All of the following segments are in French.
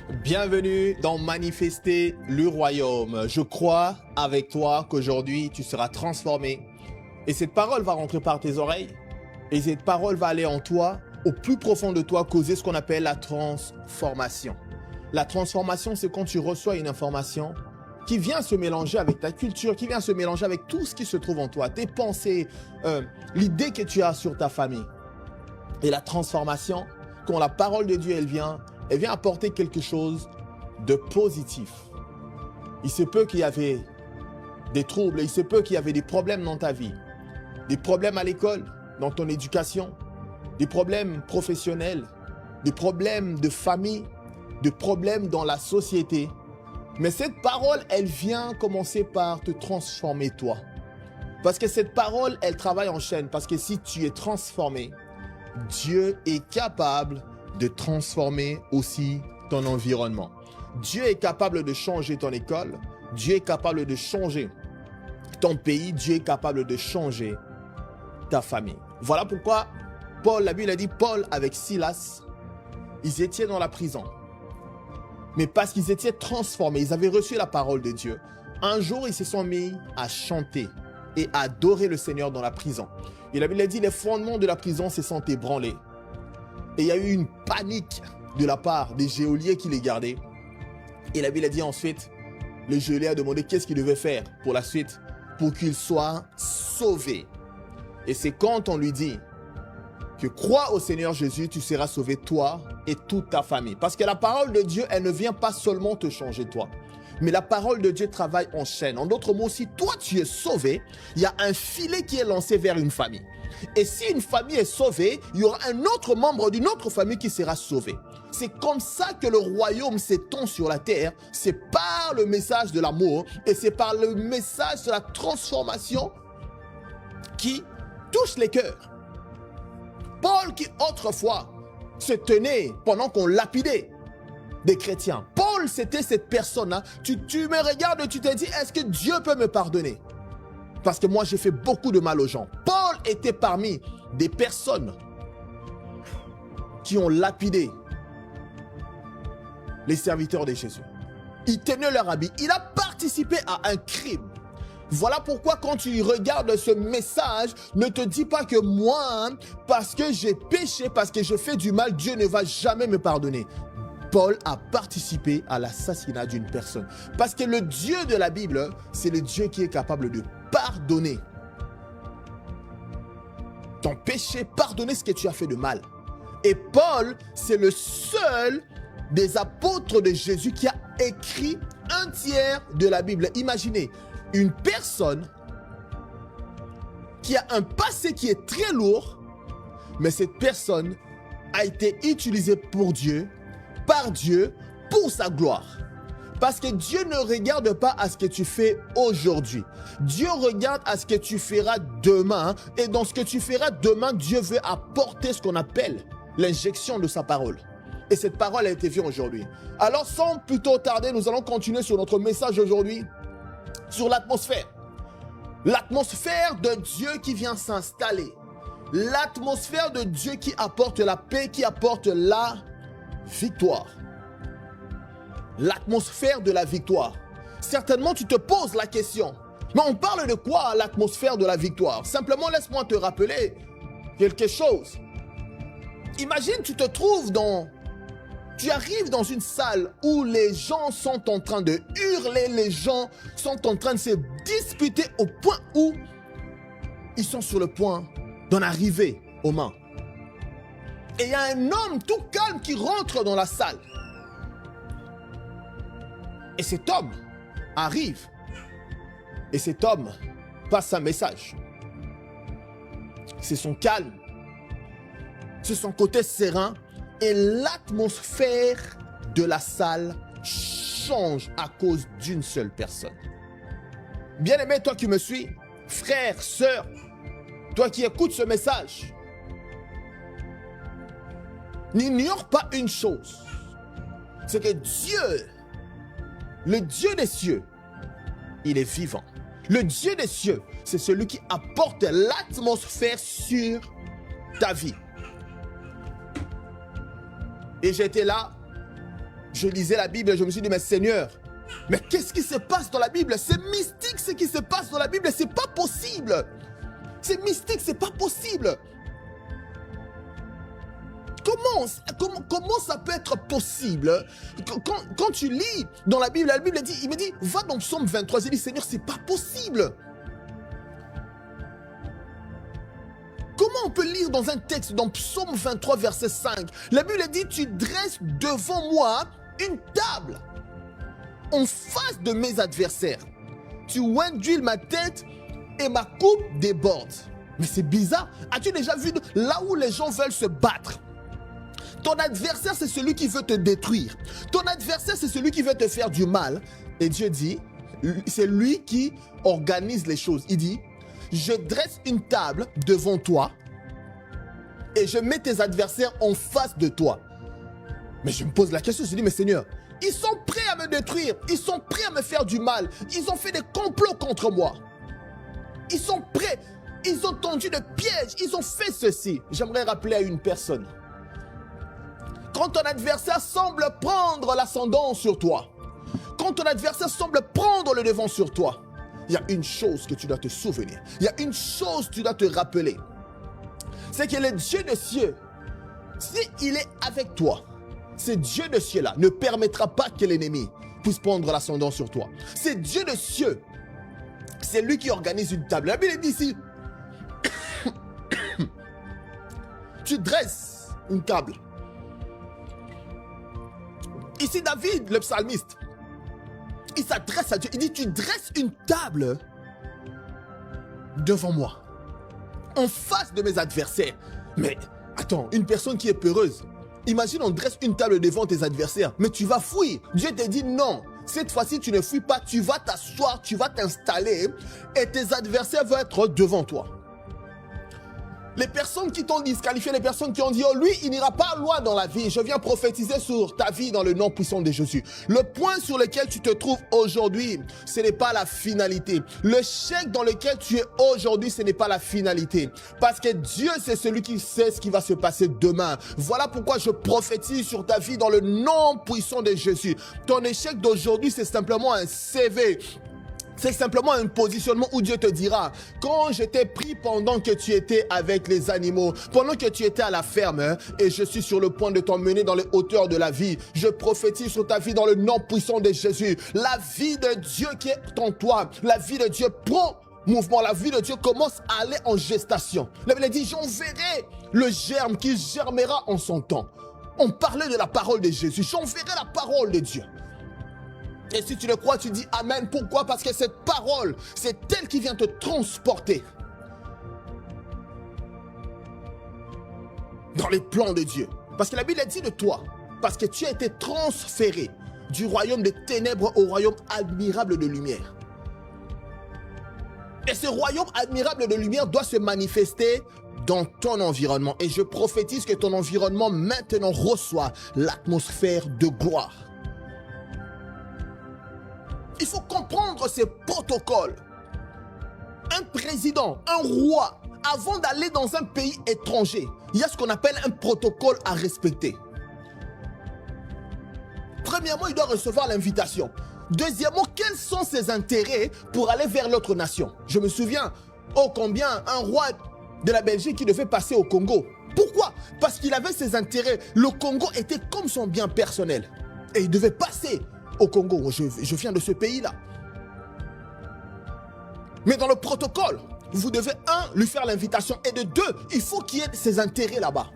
Bienvenue dans Manifester le Royaume. Je crois avec toi qu'aujourd'hui tu seras transformé et cette parole va rentrer par tes oreilles et cette parole va aller en toi, au plus profond de toi, causer ce qu'on appelle la transformation. La transformation, c'est quand tu reçois une information qui vient se mélanger avec ta culture, qui vient se mélanger avec tout ce qui se trouve en toi, tes pensées, l'idée que tu as sur ta famille. Et la transformation, quand la parole de Dieu elle vient apporter quelque chose de positif. Il se peut qu'il y avait des troubles, il se peut qu'il y avait des problèmes dans ta vie, des problèmes à l'école, dans ton éducation, des problèmes professionnels, des problèmes de famille, des problèmes dans la société. Mais cette parole, elle vient commencer par te transformer toi. Parce que cette parole, elle travaille en chaîne. Parce que si tu es transformé, Dieu est capable de transformer aussi ton environnement. Dieu est capable de changer ton école. Dieu est capable de changer ton pays. Dieu est capable de changer ta famille. Voilà pourquoi Paul, la Bible a dit, Paul avec Silas, ils étaient dans la prison. Mais parce qu'ils étaient transformés, ils avaient reçu la parole de Dieu. Un jour, ils se sont mis à chanter et à adorer le Seigneur dans la prison. Et la Bible a dit, les fondements de la prison se sont ébranlés. Et il y a eu une panique de la part des geôliers qui les gardaient. Et la Bible a dit ensuite, le geôlier a demandé qu'est-ce qu'il devait faire pour la suite, pour qu'il soit sauvé. Et c'est quand on lui dit que crois au Seigneur Jésus, tu seras sauvé toi et toute ta famille. Parce que la parole de Dieu, elle ne vient pas seulement te changer toi. Mais la parole de Dieu travaille en chaîne. En d'autres mots, si toi tu es sauvé, il y a un filet qui est lancé vers une famille. Et si une famille est sauvée, il y aura un autre membre d'une autre famille qui sera sauvé. C'est comme ça que le royaume s'étend sur la terre. C'est par le message de l'amour et c'est par le message de la transformation qui touche les cœurs. Paul qui autrefois se tenait pendant qu'on lapidait des chrétiens. Paul, c'était cette personne-là. Tu me regardes, tu te dis, est-ce que Dieu peut me pardonner? Parce que moi, j'ai fait beaucoup de mal aux gens. Paul était parmi des personnes qui ont lapidé les serviteurs de Jésus. Ils tenaient leur habit. Il a participé à un crime. Voilà pourquoi quand tu regardes ce message, ne te dis pas que moi, parce que j'ai péché, parce que je fais du mal, Dieu ne va jamais me pardonner. Paul a participé à l'assassinat d'une personne. Parce que le Dieu de la Bible, c'est le Dieu qui est capable de pardonner ton péché, pardonner ce que tu as fait de mal. Et Paul, c'est le seul des apôtres de Jésus qui a écrit un tiers de la Bible. Imaginez, une personne qui a un passé qui est très lourd, mais cette personne a été utilisée pour Dieu, par Dieu, pour sa gloire. Parce que Dieu ne regarde pas à ce que tu fais aujourd'hui. Dieu regarde à ce que tu feras demain. Et dans ce que tu feras demain, Dieu veut apporter ce qu'on appelle l'injection de sa parole. Et cette parole a été vue aujourd'hui. Alors sans plus tôt tarder, nous allons continuer sur notre message aujourd'hui, sur l'atmosphère. L'atmosphère de Dieu qui vient s'installer. L'atmosphère de Dieu qui apporte la paix, qui apporte la victoire. L'atmosphère de la victoire. Certainement, tu te poses la question. Mais on parle de quoi, l'atmosphère de la victoire? Simplement, laisse-moi te rappeler quelque chose. Imagine, tu arrives dans une salle où les gens sont en train de hurler, les gens sont en train de se disputer au point où ils sont sur le point d'en arriver aux mains. Et il y a un homme tout calme qui rentre dans la salle. Et cet homme arrive. Et cet homme passe un message. C'est son calme. C'est son côté serein. Et l'atmosphère de la salle change à cause d'une seule personne. Bien-aimé, toi qui me suis, frère, sœur, toi qui écoutes ce message, n'ignore pas une chose, c'est que Dieu, le Dieu des cieux, il est vivant. Le Dieu des cieux, c'est celui qui apporte l'atmosphère sur ta vie. Et j'étais là je lisais la Bible et je me suis dit, mais Seigneur, mais qu'est-ce qui se passe dans la Bible? C'est mystique ce qui se passe dans la Bible, c'est pas possible. C'est mystique, c'est pas possible. Comment ça peut être possible? Quand tu lis dans la Bible dit, il me dit, va dans Psaume 23, il dit, Seigneur, c'est pas possible. Comment on peut lire dans un texte, dans Psaume 23, verset 5, la Bible dit, tu dresses devant moi une table en face de mes adversaires. Tu oins d'huile ma tête et ma coupe déborde. Mais c'est bizarre. As-tu déjà vu là où les gens veulent se battre? Ton adversaire, c'est celui qui veut te détruire. Ton adversaire, c'est celui qui veut te faire du mal. Et Dieu dit, c'est lui qui organise les choses. Il dit, je dresse une table devant toi et je mets tes adversaires en face de toi. Mais je me pose la question, je dis, mais Seigneur, ils sont prêts à me détruire, ils sont prêts à me faire du mal, ils ont fait des complots contre moi. Ils sont prêts, ils ont tendu des pièges, ils ont fait ceci. J'aimerais rappeler à une personne, quand ton adversaire semble prendre l'ascendant sur toi, quand ton adversaire semble prendre le devant sur toi, il y a une chose que tu dois te souvenir, il y a une chose que tu dois te rappeler, c'est que le Dieu des cieux, s'il est avec toi, ce Dieu de cieux-là ne permettra pas que l'ennemi puisse prendre l'ascendant sur toi. Ce Dieu de cieux, c'est lui qui organise une table. La Bible dit ici, tu dresses une table. Ici, David, le psalmiste, il s'adresse à Dieu. Il dit, tu dresses une table devant moi, en face de mes adversaires. Mais attends, une personne qui est peureuse, imagine on dresse une table devant tes adversaires, mais tu vas fuir. Dieu te dit non, cette fois-ci tu ne fuis pas, tu vas t'asseoir, tu vas t'installer et tes adversaires vont être devant toi. Les personnes qui t'ont disqualifié, les personnes qui ont dit, oh lui, il n'ira pas loin dans la vie. Je viens prophétiser sur ta vie dans le nom puissant de Jésus. Le point sur lequel tu te trouves aujourd'hui, ce n'est pas la finalité. Le chèque dans lequel tu es aujourd'hui, ce n'est pas la finalité. Parce que Dieu, c'est celui qui sait ce qui va se passer demain. Voilà pourquoi je prophétise sur ta vie dans le nom puissant de Jésus. Ton échec d'aujourd'hui, c'est simplement un CV. C'est simplement un positionnement où Dieu te dira, quand je t'ai pris pendant que tu étais avec les animaux, pendant que tu étais à la ferme, et je suis sur le point de t'emmener dans les hauteurs de la vie, je prophétise sur ta vie dans le nom puissant de Jésus. La vie de Dieu qui est en toi, la vie de Dieu prend mouvement, la vie de Dieu commence à aller en gestation. La Bible dit, j'enverrai le germe qui germera en son temps. On parlait de la parole de Jésus, j'enverrai la parole de Dieu. Et si tu le crois, tu dis Amen. Pourquoi? Parce que cette parole, c'est elle qui vient te transporter dans les plans de Dieu. Parce que la Bible dit de toi, parce que tu as été transféré du royaume des ténèbres au royaume admirable de lumière. Et ce royaume admirable de lumière doit se manifester dans ton environnement. Et je prophétise que ton environnement maintenant reçoit l'atmosphère de gloire. Il faut comprendre ces protocoles. Un président, un roi, avant d'aller dans un pays étranger, il y a ce qu'on appelle un protocole à respecter. Premièrement, il doit recevoir l'invitation. Deuxièmement, quels sont ses intérêts pour aller vers l'autre nation? Je me souviens, oh combien, un roi de la Belgique qui devait passer au Congo. Pourquoi? Parce qu'il avait ses intérêts. Le Congo était comme son bien personnel. Et il devait passer au Congo. Je viens de ce pays-là. Mais dans le protocole, vous devez, lui faire l'invitation. Et de deux, il faut qu'il y ait ses intérêts là-bas.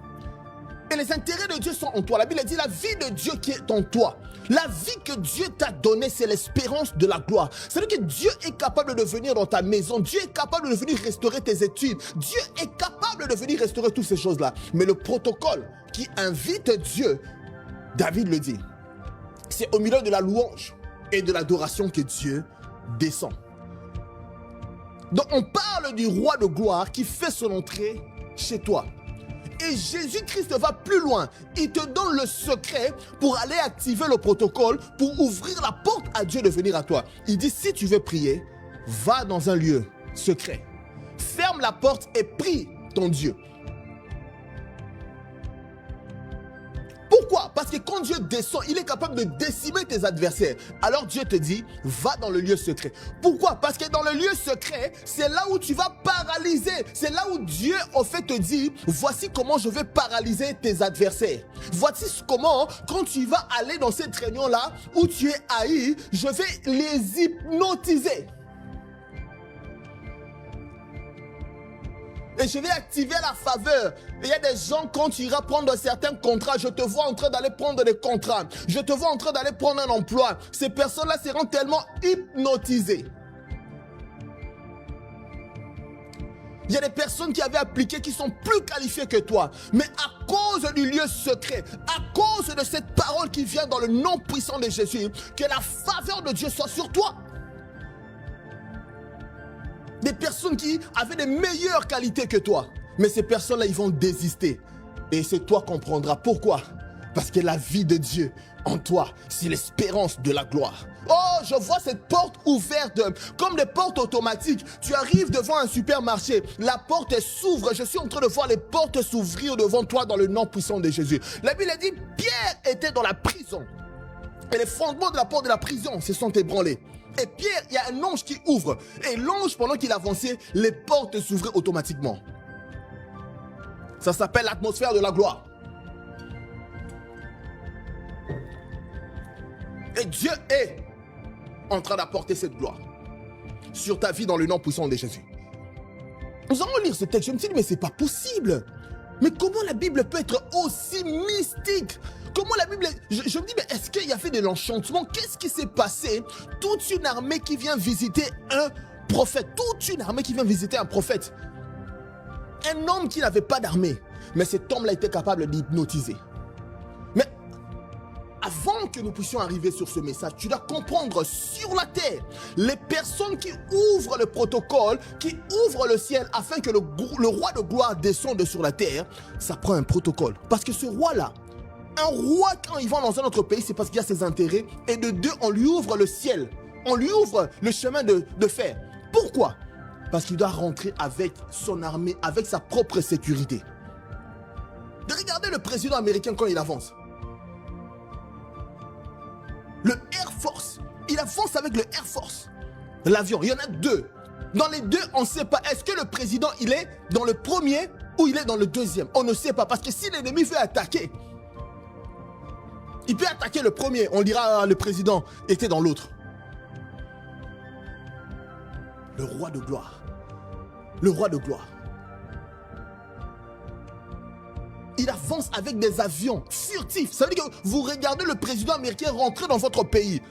Et les intérêts de Dieu sont en toi. La Bible dit la vie de Dieu qui est en toi. La vie que Dieu t'a donnée, c'est l'espérance de la gloire. C'est-à-dire que Dieu est capable de venir dans ta maison. Dieu est capable de venir restaurer tes études. Dieu est capable de venir restaurer toutes ces choses-là. Mais le protocole qui invite Dieu, David le dit, c'est au milieu de la louange et de l'adoration que Dieu descend. Donc on parle du roi de gloire qui fait son entrée chez toi. Et Jésus-Christ va plus loin. Il te donne le secret pour aller activer le protocole, pour ouvrir la porte à Dieu de venir à toi. Il dit, si tu veux prier, va dans un lieu secret. Ferme la porte et prie ton Dieu. Pourquoi? Parce que quand Dieu descend, il est capable de décimer tes adversaires. Alors Dieu te dit, va dans le lieu secret. Pourquoi? Parce que dans le lieu secret, c'est là où tu vas paralyser. C'est là où Dieu, en fait, te dit, voici comment je vais paralyser tes adversaires. Voici comment, quand tu vas aller dans cette réunion-là, où tu es haï, je vais les hypnotiser. Et je vais activer la faveur. Il y a des gens, quand tu iras prendre certains contrats, je te vois en train d'aller prendre des contrats. Je te vois en train d'aller prendre un emploi. Ces personnes-là seront tellement hypnotisées. Il y a des personnes qui avaient appliqué qui sont plus qualifiées que toi. Mais à cause du lieu secret, à cause de cette parole qui vient dans le nom puissant de Jésus, que la faveur de Dieu soit sur toi. Des personnes qui avaient des meilleures qualités que toi. Mais ces personnes-là, ils vont désister. Et c'est toi qu'on prendra. Pourquoi? Parce que la vie de Dieu en toi, c'est l'espérance de la gloire. Oh, je vois cette porte ouverte, comme des portes automatiques. Tu arrives devant un supermarché, la porte s'ouvre. Je suis en train de voir les portes s'ouvrir devant toi dans le nom puissant de Jésus. La Bible dit, Pierre était dans la prison. Et les fondements de la porte de la prison se sont ébranlés. Et Pierre, il y a un ange qui ouvre. Et l'ange, pendant qu'il avançait, les portes s'ouvraient automatiquement. Ça s'appelle l'atmosphère de la gloire. Et Dieu est en train d'apporter cette gloire sur ta vie dans le nom puissant de Jésus. Nous allons lire ce texte. Je me suis dit, mais c'est pas possible. Mais comment la Bible peut être aussi mystique? Comment la Bible... Je me dis, mais est-ce qu'il y a fait de l'enchantement? Qu'est-ce qui s'est passé? Toute une armée qui vient visiter un prophète. Toute une armée qui vient visiter un prophète. Un homme qui n'avait pas d'armée. Mais cet homme-là était capable d'hypnotiser. Mais avant que nous puissions arriver sur ce message, tu dois comprendre sur la terre, les personnes qui ouvrent le protocole, qui ouvrent le ciel afin que le roi de gloire descende sur la terre, ça prend un protocole. Parce que ce roi-là, un roi, quand il va dans un autre pays, c'est parce qu'il y a ses intérêts. Et de deux, on lui ouvre le ciel. On lui ouvre le chemin de fer. Pourquoi? Parce qu'il doit rentrer avec son armée, avec sa propre sécurité. Regardez le président américain quand il avance. Le Air Force. Il avance avec le Air Force. L'avion, il y en a deux. Dans les deux, on ne sait pas. Est-ce que le président, il est dans le premier ou il est dans le deuxième? On ne sait pas. Parce que si l'ennemi veut attaquer, il peut attaquer le premier. On dira le président était dans l'autre. Le roi de gloire. Le roi de gloire. Il avance avec des avions furtifs. Ça veut dire que vous regardez le président américain rentrer dans votre pays.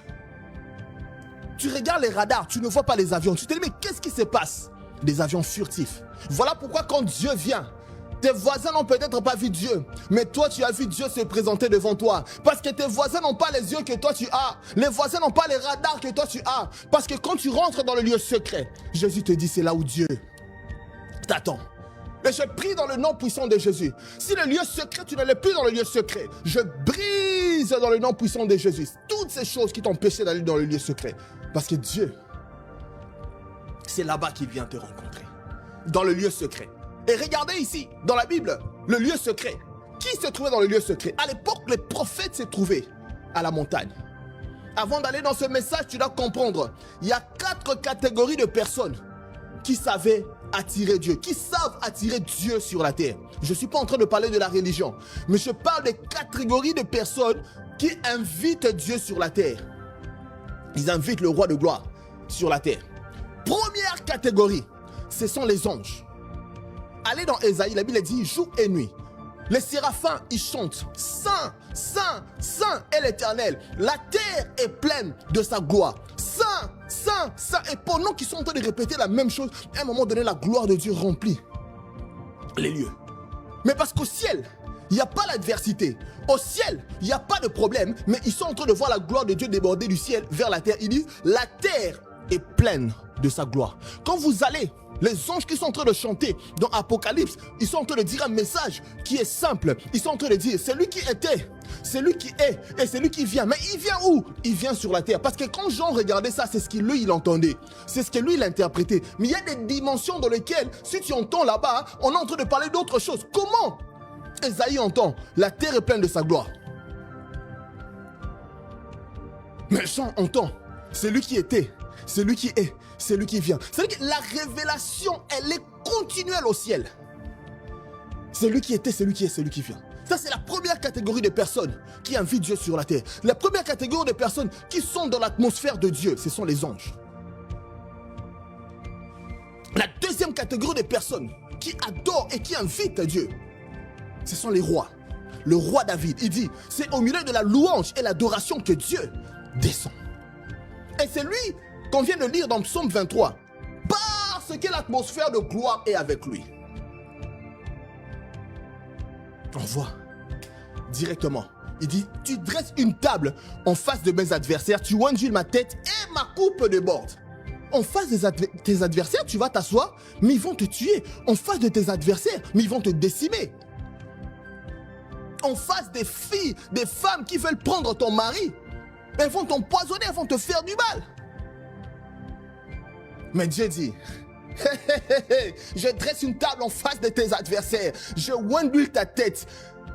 Tu regardes les radars, tu ne vois pas les avions. Tu te dis, mais qu'est-ce qui se passe? Des avions furtifs. Voilà pourquoi quand Dieu vient, tes voisins n'ont peut-être pas vu Dieu, mais toi tu as vu Dieu se présenter devant toi. Parce que tes voisins n'ont pas les yeux que toi tu as. Les voisins n'ont pas les radars que toi tu as. Parce que quand tu rentres dans le lieu secret, Jésus te dit, c'est là où Dieu t'attend. Et je prie dans le nom puissant de Jésus. Si le lieu secret, tu n'allais plus dans le lieu secret, je brise dans le nom puissant de Jésus toutes ces choses qui t'empêchaient d'aller dans le lieu secret. Parce que Dieu, c'est là-bas qu'il vient te rencontrer. Dans le lieu secret. Et regardez ici, dans la Bible, le lieu secret. Qui se trouvait dans le lieu secret? À l'époque, les prophètes se trouvaient à la montagne. Avant d'aller dans ce message, tu dois comprendre, il y a 4 catégories de personnes qui savaient attirer Dieu, qui savent attirer Dieu sur la terre. Je ne suis pas en train de parler de la religion, mais je parle des catégories de personnes qui invitent Dieu sur la terre. Ils invitent le roi de gloire sur la terre. Première catégorie, ce sont les anges. Allez dans Ésaïe, la Bible dit jour et nuit. Les séraphins, ils chantent Saint, Saint, Saint est l'Éternel. La terre est pleine de sa gloire. Saint, Saint, Saint. Et pendant qu'ils sont en train de répéter la même chose, à un moment donné, la gloire de Dieu remplit les lieux. Mais parce qu'au ciel, il n'y a pas l'adversité. Au ciel, il n'y a pas de problème. Mais ils sont en train de voir la gloire de Dieu déborder du ciel vers la terre. Ils disent, la terre est pleine de sa gloire. Quand vous allez, les anges qui sont en train de chanter dans Apocalypse, ils sont en train de dire un message qui est simple. Ils sont en train de dire, c'est lui qui était, c'est lui qui est et c'est lui qui vient. Mais il vient où? Il vient sur la terre. Parce que quand Jean regardait ça, c'est ce qu'il lui il entendait. C'est ce que lui il interprétait. Mais il y a des dimensions dans lesquelles, si tu entends là-bas, on est en train de parler d'autre chose. Comment Ésaïe entend, la terre est pleine de sa gloire. Mais Jean entend, c'est lui qui était, c'est lui qui est, c'est lui qui vient. C'est-à-dire que la révélation, elle est continuelle au ciel. C'est lui qui était, c'est lui qui est, c'est lui qui vient. Ça, c'est la première catégorie de personnes qui invitent Dieu sur la terre. La première catégorie de personnes qui sont dans l'atmosphère de Dieu, ce sont les anges. La deuxième catégorie de personnes qui adorent et qui invitent Dieu, ce sont les rois. Le roi David, il dit, c'est au milieu de la louange et l'adoration que Dieu descend. Et c'est lui qu'on vient de lire dans Psaume 23. Parce que l'atmosphère de gloire est avec lui. On voit directement. Il dit, tu dresses une table en face de mes adversaires, tu oinges ma tête et ma coupe déborde. En face de tes adversaires, tu vas t'asseoir, mais ils vont te tuer. En face de tes adversaires, mais ils vont te décimer. En face des filles, des femmes qui veulent prendre ton mari, elles vont t'empoisonner, elles vont te faire du mal. Mais Dieu dit, je dresse une table en face de tes adversaires, je oindule ta tête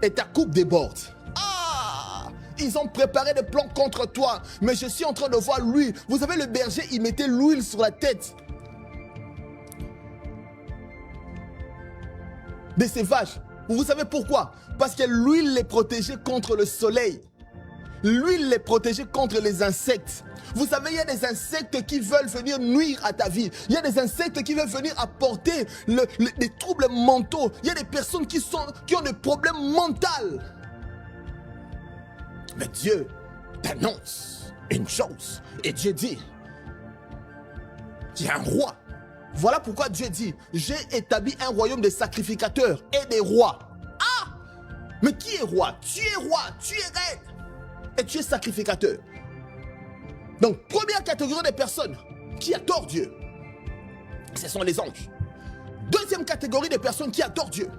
et ta coupe déborde. Ah! Ils ont préparé des plans contre toi, mais je suis en train de voir l'huile. Vous savez, le berger, il mettait l'huile sur la tête de ces vaches. Vous savez pourquoi? Parce que l'huile les protégeait contre le soleil. L'huile les protégeait contre les insectes. Vous savez, il y a des insectes qui veulent venir nuire à ta vie. Il y a des insectes qui veulent venir apporter des troubles mentaux. Il y a des personnes qui ont des problèmes mentaux. Mais Dieu t'annonce une chose. Et Dieu dit, il y a un roi. Voilà pourquoi Dieu dit, j'ai établi un royaume de sacrificateurs et des rois. Ah! Mais qui est roi? Tu es roi, tu es reine. Et tu es sacrificateur. Donc, première catégorie de personnes qui adorent Dieu, ce sont les anges. Deuxième catégorie de personnes qui adorent Dieu,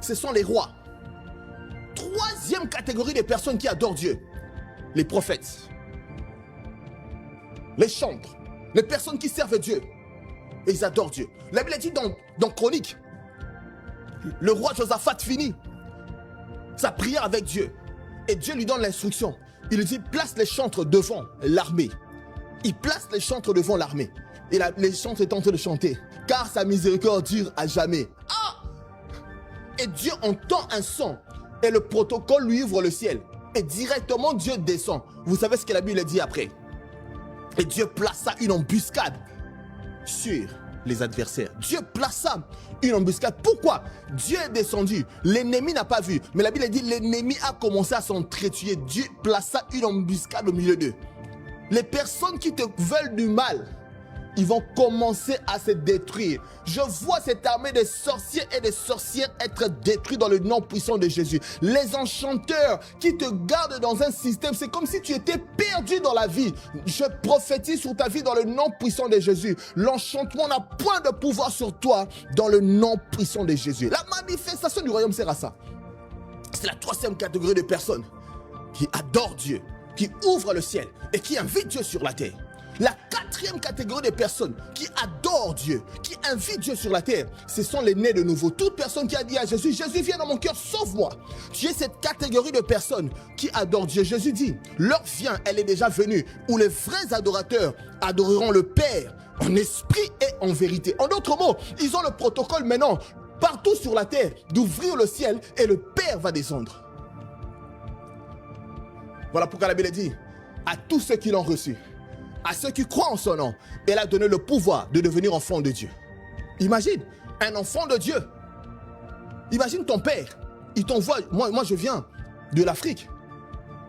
ce sont les rois. Troisième catégorie de personnes qui adorent Dieu, les prophètes, les chantres, les personnes qui servent Dieu. Et ils adorent Dieu. La Bible dit dans Chronique, le roi Josaphat finit sa prière avec Dieu. Et Dieu lui donne l'instruction. Il lui dit, place les chantres devant l'armée. Il place les chantres devant l'armée. Et les chantres est en train de chanter. Car sa miséricorde dure à jamais. Ah! Et Dieu entend un son. Et le protocole lui ouvre le ciel. Et directement Dieu descend. Vous savez ce que la Bible dit après? Et Dieu plaça une embuscade sur les adversaires. Dieu plaça une embuscade. Pourquoi? Dieu est descendu. L'ennemi n'a pas vu. Mais la Bible dit l'ennemi a commencé à s'entretuer. Dieu plaça une embuscade au milieu d'eux. Les personnes qui te veulent du mal, ils vont commencer à se détruire. Je vois cette armée de sorciers et de sorcières être détruits dans le nom puissant de Jésus. Les enchanteurs qui te gardent dans un système, c'est comme si tu étais perdu dans la vie. Je prophétise sur ta vie dans le nom puissant de Jésus. L'enchantement n'a point de pouvoir sur toi dans le nom puissant de Jésus. La manifestation du royaume sert à ça. C'est la troisième catégorie de personnes qui adorent Dieu, qui ouvrent le ciel et qui invitent Dieu sur la terre. La quatrième catégorie de personnes qui adorent Dieu, qui invitent Dieu sur la terre, ce sont les nés de nouveau. Toute personne qui a dit à Jésus, Jésus viens dans mon cœur, sauve-moi. Tu es cette catégorie de personnes qui adorent Dieu. Jésus dit, l'heure vient, elle est déjà venue, où les vrais adorateurs adoreront le Père en esprit et en vérité. En d'autres mots, ils ont le protocole maintenant, partout sur la terre, d'ouvrir le ciel et le Père va descendre. Voilà pourquoi la Bible dit, à tous ceux qui l'ont reçu, à ceux qui croient en son nom, elle a donné le pouvoir de devenir enfant de Dieu. Imagine, un enfant de Dieu. Imagine ton père, il t'envoie, moi je viens de l'Afrique.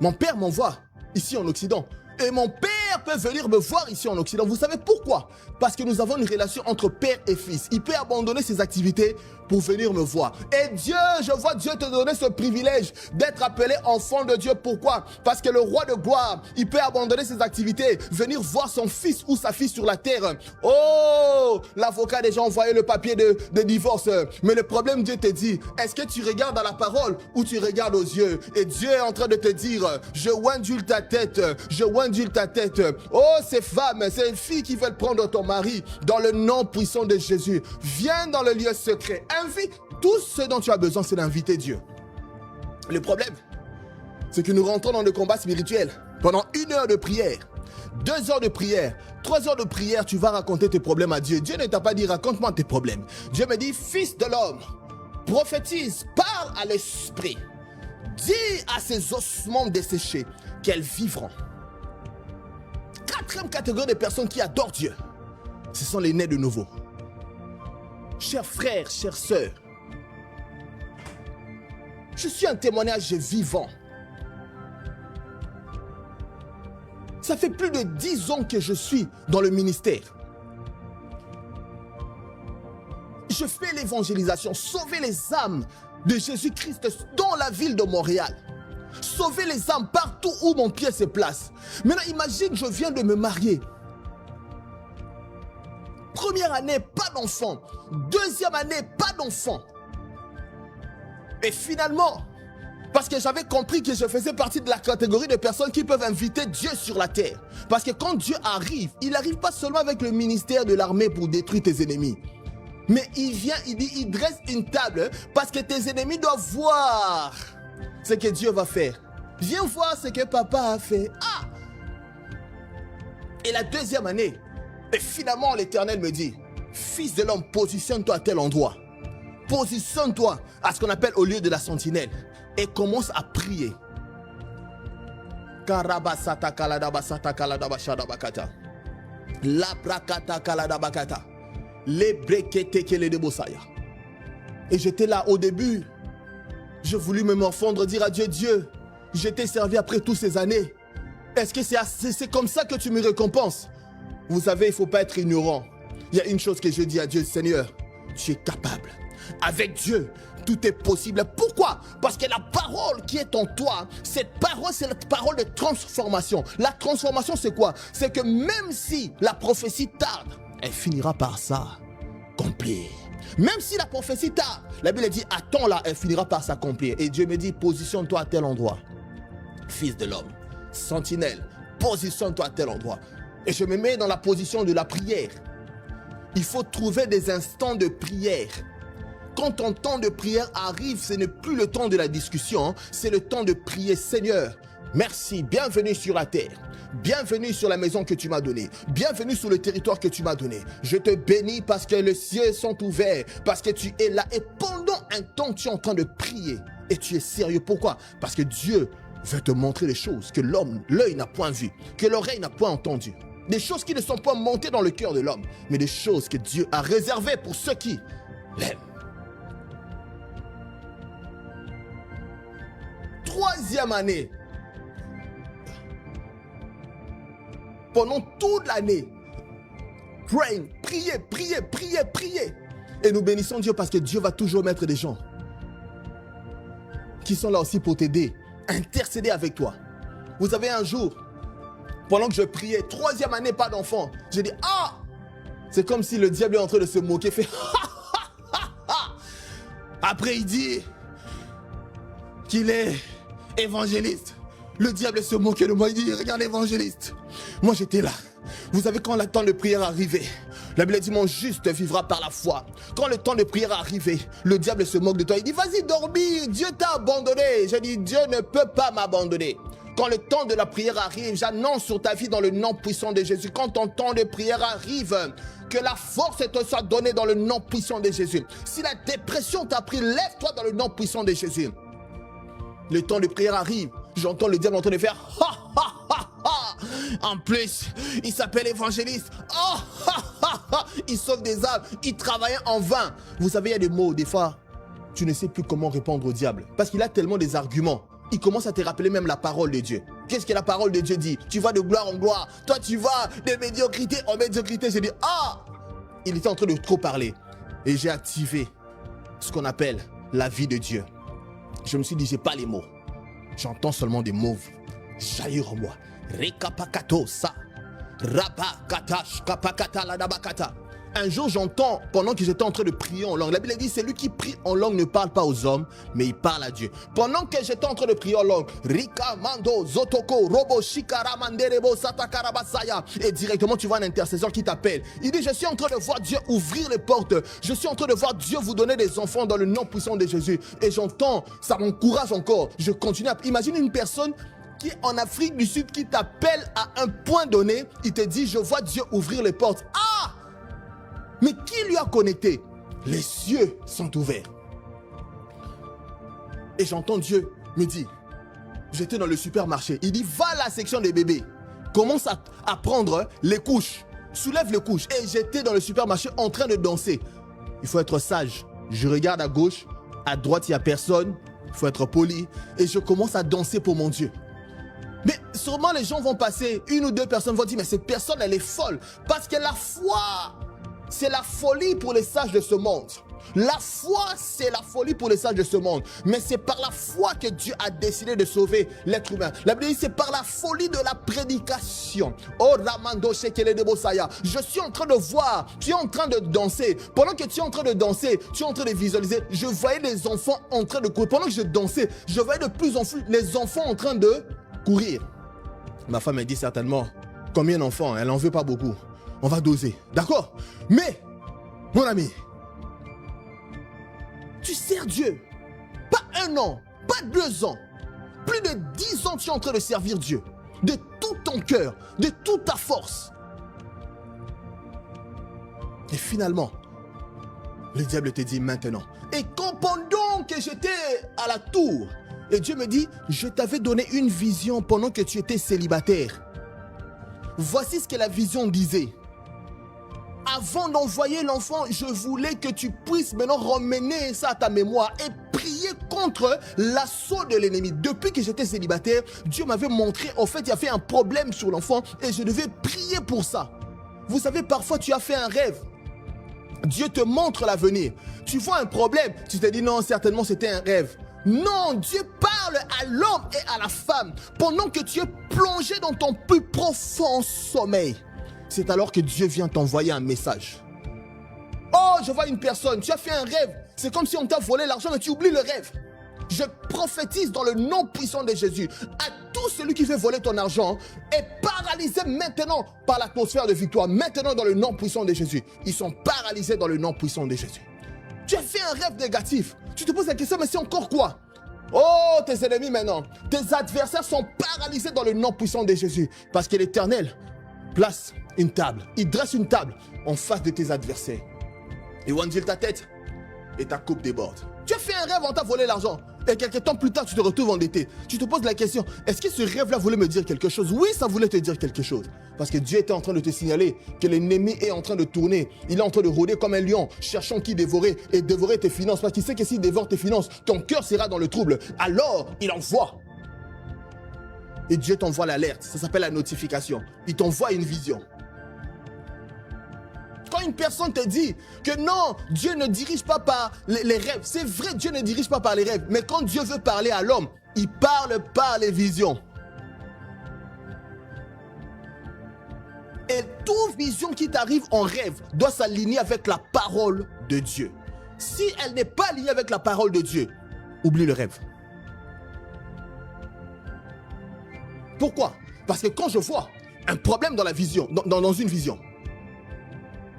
Mon père m'envoie ici en Occident. Et mon père peut venir me voir ici en Occident. Vous savez pourquoi? Parce que nous avons une relation entre père et fils. Il peut abandonner ses activités pour venir me voir. Et Dieu, je vois Dieu te donner ce privilège d'être appelé enfant de Dieu. Pourquoi? Parce que le roi de gloire, il peut abandonner ses activités, venir voir son fils ou sa fille sur la terre. Oh, l'avocat a déjà envoyé le papier de divorce. Mais le problème, Dieu te dit, est-ce que tu regardes à la parole ou tu regardes aux yeux? Et Dieu est en train de te dire, je oindule ta tête, je oindule ta tête. Oh, ces femmes, ces filles qui veulent prendre ton mari, dans le nom puissant de Jésus, viens dans le lieu secret. Invite. Tout ce dont tu as besoin, c'est d'inviter Dieu. Le problème, c'est que nous rentrons dans le combat spirituel pendant 1 heure de prière. 2 heures de prière, 3 heures de prière, tu vas raconter tes problèmes à Dieu. Dieu ne t'a pas dit, raconte-moi tes problèmes. Dieu me dit, fils de l'homme, prophétise, parle à l'esprit. Dis à ces ossements desséchés qu'elles vivront. 4e catégorie de personnes qui adorent Dieu, ce sont les nés de nouveau. Chers frères, chères sœurs, je suis un témoignage vivant. Ça fait plus de 10 ans que je suis dans le ministère. Je fais l'évangélisation, sauver les âmes de Jésus-Christ dans la ville de Montréal. Sauver les âmes partout où mon pied se place. Maintenant, imagine, je viens de me marier. Première année, pas d'enfant. 2e année, pas d'enfant. Et finalement, parce que j'avais compris que je faisais partie de la catégorie de personnes qui peuvent inviter Dieu sur la terre. Parce que quand Dieu arrive, il n'arrive pas seulement avec le ministère de l'armée pour détruire tes ennemis. Mais il vient, il dit, il dresse une table parce que tes ennemis doivent voir ce que Dieu va faire. Viens voir ce que papa a fait. Ah! Et la 2e année, et finalement l'Éternel me dit, fils de l'homme, positionne-toi à tel endroit. Positionne-toi à ce qu'on appelle au lieu de la sentinelle. Et commence à prier. Karabasata kaladabasata kaladabashadabakata. Labrakata kaladabakata. Les brekete kele de Bosaya. Et j'étais là au début. Je voulus me morfondre, dire à Dieu, Dieu, je t'ai servi après toutes ces années. Est-ce que c'est comme ça que tu me récompenses? Vous savez, il ne faut pas être ignorant. Il y a une chose que je dis à Dieu, Seigneur, tu es capable. Avec Dieu, tout est possible. Pourquoi? Parce que la parole qui est en toi, cette parole, c'est la parole de transformation. La transformation, c'est quoi? C'est que même si la prophétie tarde, elle finira par s'accomplir. Même si la prophétie tarde, la Bible dit, attends-la, elle finira par s'accomplir. Et Dieu me dit, positionne-toi à tel endroit. Fils de l'homme, sentinelle, positionne-toi à tel endroit. Et je me mets dans la position de la prière. Il faut trouver des instants de prière. Quand ton temps de prière arrive, ce n'est plus le temps de la discussion, hein, c'est le temps de prier. Seigneur, merci, bienvenue sur la terre. Bienvenue sur la maison que tu m'as donnée. Bienvenue sur le territoire que tu m'as donné. Je te bénis parce que les cieux sont ouverts, parce que tu es là. Et pendant un temps, tu es en train de prier. Et tu es sérieux. Pourquoi? Parce que Dieu veut te montrer des choses que l'œil n'a point vues, que l'oreille n'a point entendues. Des choses qui ne sont pas montées dans le cœur de l'homme, mais des choses que Dieu a réservées pour ceux qui l'aiment. 3e année. Pendant toute l'année, priez. Et nous bénissons Dieu parce que Dieu va toujours mettre des gens qui sont là aussi pour t'aider, intercéder avec toi. Vous savez, un jour, pendant que je priais, 3e année, pas d'enfant, j'ai dit, ah, c'est comme si le diable est en train de se moquer, fait, après il dit qu'il est évangéliste. Le diable se moquait de moi, il dit, regarde l'évangéliste. Moi j'étais là. Vous savez, quand le temps de prière arrivait, la Bible dit, mon juste vivra par la foi. Quand le temps de prière arrivait, le diable se moque de toi. Il dit, vas-y dormir, Dieu t'a abandonné. J'ai dit, Dieu ne peut pas m'abandonner. Quand le temps de la prière arrive, j'annonce sur ta vie dans le nom puissant de Jésus. Quand ton temps de prière arrive, que la force te soit donnée dans le nom puissant de Jésus. Si la dépression t'a pris, lève-toi dans le nom puissant de Jésus. Le temps de prière arrive, j'entends le diable en train de faire ha ha ha ha. En plus, il s'appelle évangéliste. Oh, ha ha ha. Il sauve des âmes, il travaille en vain. Vous savez, il y a des mots, des fois, tu ne sais plus comment répondre au diable. Parce qu'il a tellement des arguments. Il commence à te rappeler même la parole de Dieu. Qu'est-ce que la parole de Dieu dit? Tu vas de gloire en gloire. Toi, tu vas de médiocrité en médiocrité. J'ai dit, ah! Il était en train de trop parler. Et j'ai activé ce qu'on appelle la vie de Dieu. Je me suis dit, j'ai pas les mots. J'entends seulement des mots jaillir en moi. Rekapakato sa. Rabakatash kapakata ladabakata. Un jour, j'entends, pendant que j'étais en train de prier en langue, la Bible dit, celui qui prie en langue ne parle pas aux hommes, mais il parle à Dieu. Pendant que j'étais en train de prier en langue, Rika Mando Zotoko Robo Shikara Manderebo Satakarabasaya, et directement tu vois un intercesseur qui t'appelle. Il dit, je suis en train de voir Dieu ouvrir les portes. Je suis en train de voir Dieu vous donner des enfants dans le nom puissant de Jésus. Et j'entends, ça m'encourage encore. Je continue à... Imagine une personne qui est en Afrique du Sud qui t'appelle à un point donné, il te dit, je vois Dieu ouvrir les portes. Ah! Mais qui lui a connecté? Les cieux sont ouverts. Et j'entends Dieu me dire, j'étais dans le supermarché. Il dit, va à la section des bébés. Commence à prendre les couches. Soulève les couches. Et j'étais dans le supermarché en train de danser. Il faut être sage. Je regarde à gauche. À droite, il n'y a personne. Il faut être poli. Et je commence à danser pour mon Dieu. Mais sûrement les gens vont passer. Une ou deux personnes vont dire, mais cette personne, elle est folle. Parce que la foi, c'est la folie pour les sages de ce monde. La foi, c'est la folie pour les sages de ce monde. Mais c'est par la foi que Dieu a décidé de sauver l'être humain. La Bible dit, c'est par la folie de la prédication. Oh, Ramando Shekele de Bosaya. Je suis en train de voir, tu es en train de danser. Pendant que tu es en train de danser, tu es en train de visualiser. Je voyais les enfants en train de courir. Pendant que je dansais, je voyais de plus en plus les enfants en train de courir. Ma femme m'a dit certainement, combien d'enfants? Elle n'en veut pas beaucoup. On va doser. D'accord? Mais, mon ami, tu sers Dieu. Pas 1 an, pas 2 ans. Plus de 10 ans, tu es en train de servir Dieu. De tout ton cœur, de toute ta force. Et finalement, le diable te dit maintenant. Et quand pendant que j'étais à la tour, et Dieu me dit, je t'avais donné une vision pendant que tu étais célibataire. Voici ce que la vision disait. Avant d'envoyer l'enfant, je voulais que tu puisses maintenant ramener ça à ta mémoire et prier contre l'assaut de l'ennemi. Depuis que j'étais célibataire, Dieu m'avait montré, en fait, il y avait un problème sur l'enfant et je devais prier pour ça. Vous savez, parfois tu as fait un rêve. Dieu te montre l'avenir. Tu vois un problème, tu te dis non, certainement c'était un rêve. Non, Dieu parle à l'homme et à la femme pendant que tu es plongé dans ton plus profond sommeil. C'est alors que Dieu vient t'envoyer un message. Oh, je vois une personne, tu as fait un rêve. C'est comme si on t'a volé l'argent, mais tu oublies le rêve. Je prophétise dans le nom puissant de Jésus à tout celui qui veut voler ton argent est paralysé maintenant par l'atmosphère de victoire. Maintenant dans le nom puissant de Jésus. Ils sont paralysés dans le nom puissant de Jésus. Tu as fait un rêve négatif. Tu te poses la question, mais c'est encore quoi? Oh, tes ennemis maintenant, tes adversaires sont paralysés dans le nom puissant de Jésus. Parce que l'Éternel place une table. Il dresse une table en face de tes adversaires. Et ondule ta tête et ta coupe déborde. Tu as fait un rêve, on t'a volé l'argent. Et quelques temps plus tard, tu te retrouves endetté. Tu te poses la question, est-ce que ce rêve-là voulait me dire quelque chose? Oui, ça voulait te dire quelque chose. Parce que Dieu était en train de te signaler que l'ennemi est en train de tourner. Il est en train de rôder comme un lion, cherchant qui dévorer et dévorer tes finances. Parce qu'il sait que s'il dévore tes finances, ton cœur sera dans le trouble. Alors, il envoie. Et Dieu t'envoie l'alerte. Ça s'appelle la notification. Il t'envoie une vision. Quand une personne te dit que non, Dieu ne dirige pas par les rêves, c'est vrai, Dieu ne dirige pas par les rêves, mais quand Dieu veut parler à l'homme, il parle par les visions. Et toute vision qui t'arrive en rêve doit s'aligner avec la parole de Dieu. Si elle n'est pas alignée avec la parole de Dieu, oublie le rêve. Pourquoi? Parce que quand je vois un problème dans la vision, dans une vision,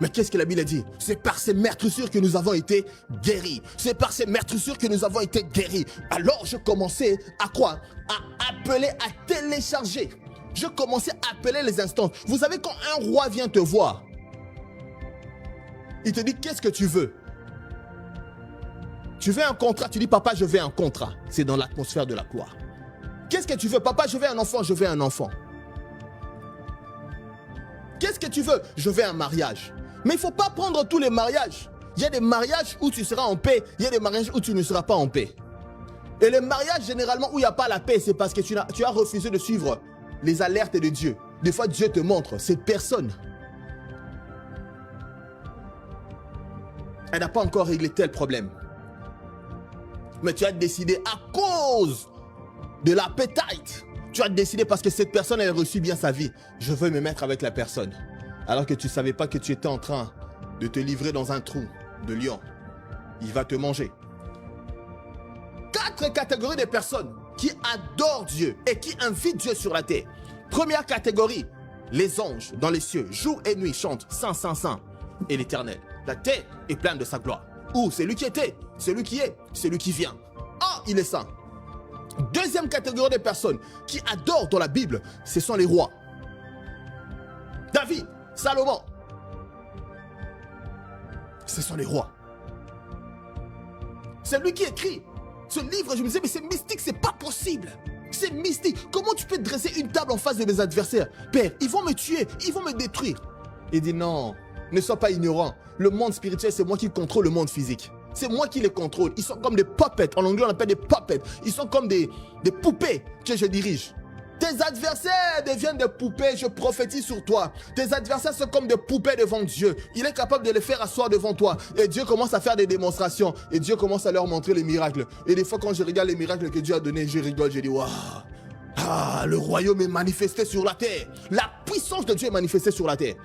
mais qu'est-ce que la Bible a dit? C'est par ces meurtrissures que nous avons été guéris. C'est par ces meurtrissures que nous avons été guéris. Alors je commençais à quoi? À appeler, à télécharger. Je commençais à appeler les instances. Vous savez, quand un roi vient te voir, il te dit, qu'est-ce que tu veux? Tu veux un contrat? Tu dis, papa, je veux un contrat. C'est dans l'atmosphère de la gloire. Qu'est-ce que tu veux? Papa, je veux un enfant, je veux un enfant. Qu'est-ce que tu veux? Je veux un mariage. Mais il ne faut pas prendre tous les mariages. Il y a des mariages où tu seras en paix. Il y a des mariages où tu ne seras pas en paix. Et les mariages, généralement, où il n'y a pas la paix, c'est parce que tu as refusé de suivre les alertes de Dieu. Des fois, Dieu te montre, cette personne, elle n'a pas encore réglé tel problème. Mais tu as décidé à cause de l'appétite. Tu as décidé parce que cette personne, elle a reçu bien sa vie. Je veux me mettre avec la personne. Alors que tu ne savais pas que tu étais en train de te livrer dans un trou de lion. Il va te manger. 4 catégories de personnes qui adorent Dieu et qui invitent Dieu sur la terre. Première catégorie, les anges dans les cieux, jour et nuit chantent Saint, Saint, Saint et l'Éternel. La terre est pleine de sa gloire. Ou celui qui était, celui qui est, celui qui vient. Ah, il est saint. Deuxième catégorie de personnes qui adorent dans la Bible, ce sont les rois. David, Salomon. Ce sont les rois. C'est lui qui écrit ce livre. Je me disais, mais c'est mystique, c'est pas possible. C'est mystique. Comment tu peux dresser une table en face de mes adversaires? Père, ils vont me tuer, ils vont me détruire. Il dit non, ne sois pas ignorant. Le monde spirituel, c'est moi qui contrôle le monde physique. C'est moi qui les contrôle. Ils sont comme des puppets. En anglais, on appelle des puppets. Ils sont comme des poupées que je dirige. Tes adversaires deviennent des poupées, je prophétise sur toi. Tes adversaires sont comme des poupées devant Dieu. Il est capable de les faire asseoir devant toi. Et Dieu commence à faire des démonstrations. Et Dieu commence à leur montrer les miracles. Et des fois, quand je regarde les miracles que Dieu a donnés, je rigole, je dis, waouh, ah, le royaume est manifesté sur la terre. La puissance de Dieu est manifestée sur la terre.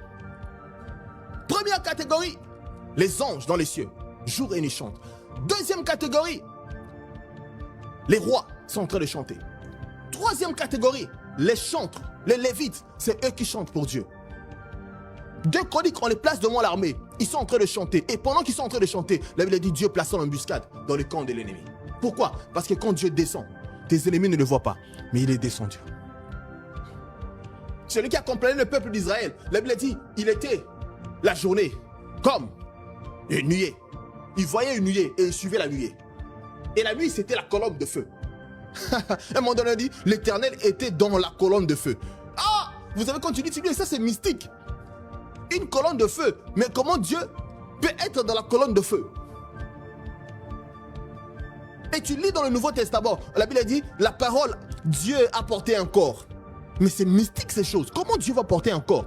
Première catégorie, les anges dans les cieux. Jour et nuit chantent. Deuxième catégorie, les rois sont en train de chanter. Troisième catégorie, les chantres, les lévites, c'est eux qui chantent pour Dieu. 2 Chroniques, on les place devant l'armée. Ils sont en train de chanter. Et pendant qu'ils sont en train de chanter, la Bible dit Dieu place l'embuscade dans le camp de l'ennemi. Pourquoi? Parce que quand Dieu descend, tes ennemis ne le voient pas, mais il est descendu. Celui qui accompagnait le peuple d'Israël, la Bible dit, il était la journée comme une nuée. Il voyait une nuée et il suivait la nuée. Et la nuit, c'était la colonne de feu. À un moment donné, on dit, l'Éternel était dans la colonne de feu. Ah, vous savez, quand tu dis, ça c'est mystique. Une colonne de feu. Mais comment Dieu peut être dans la colonne de feu? Et tu lis dans le Nouveau Testament, la Bible dit, la parole, Dieu a porté un corps. Mais c'est mystique ces choses. Comment Dieu va porter un corps?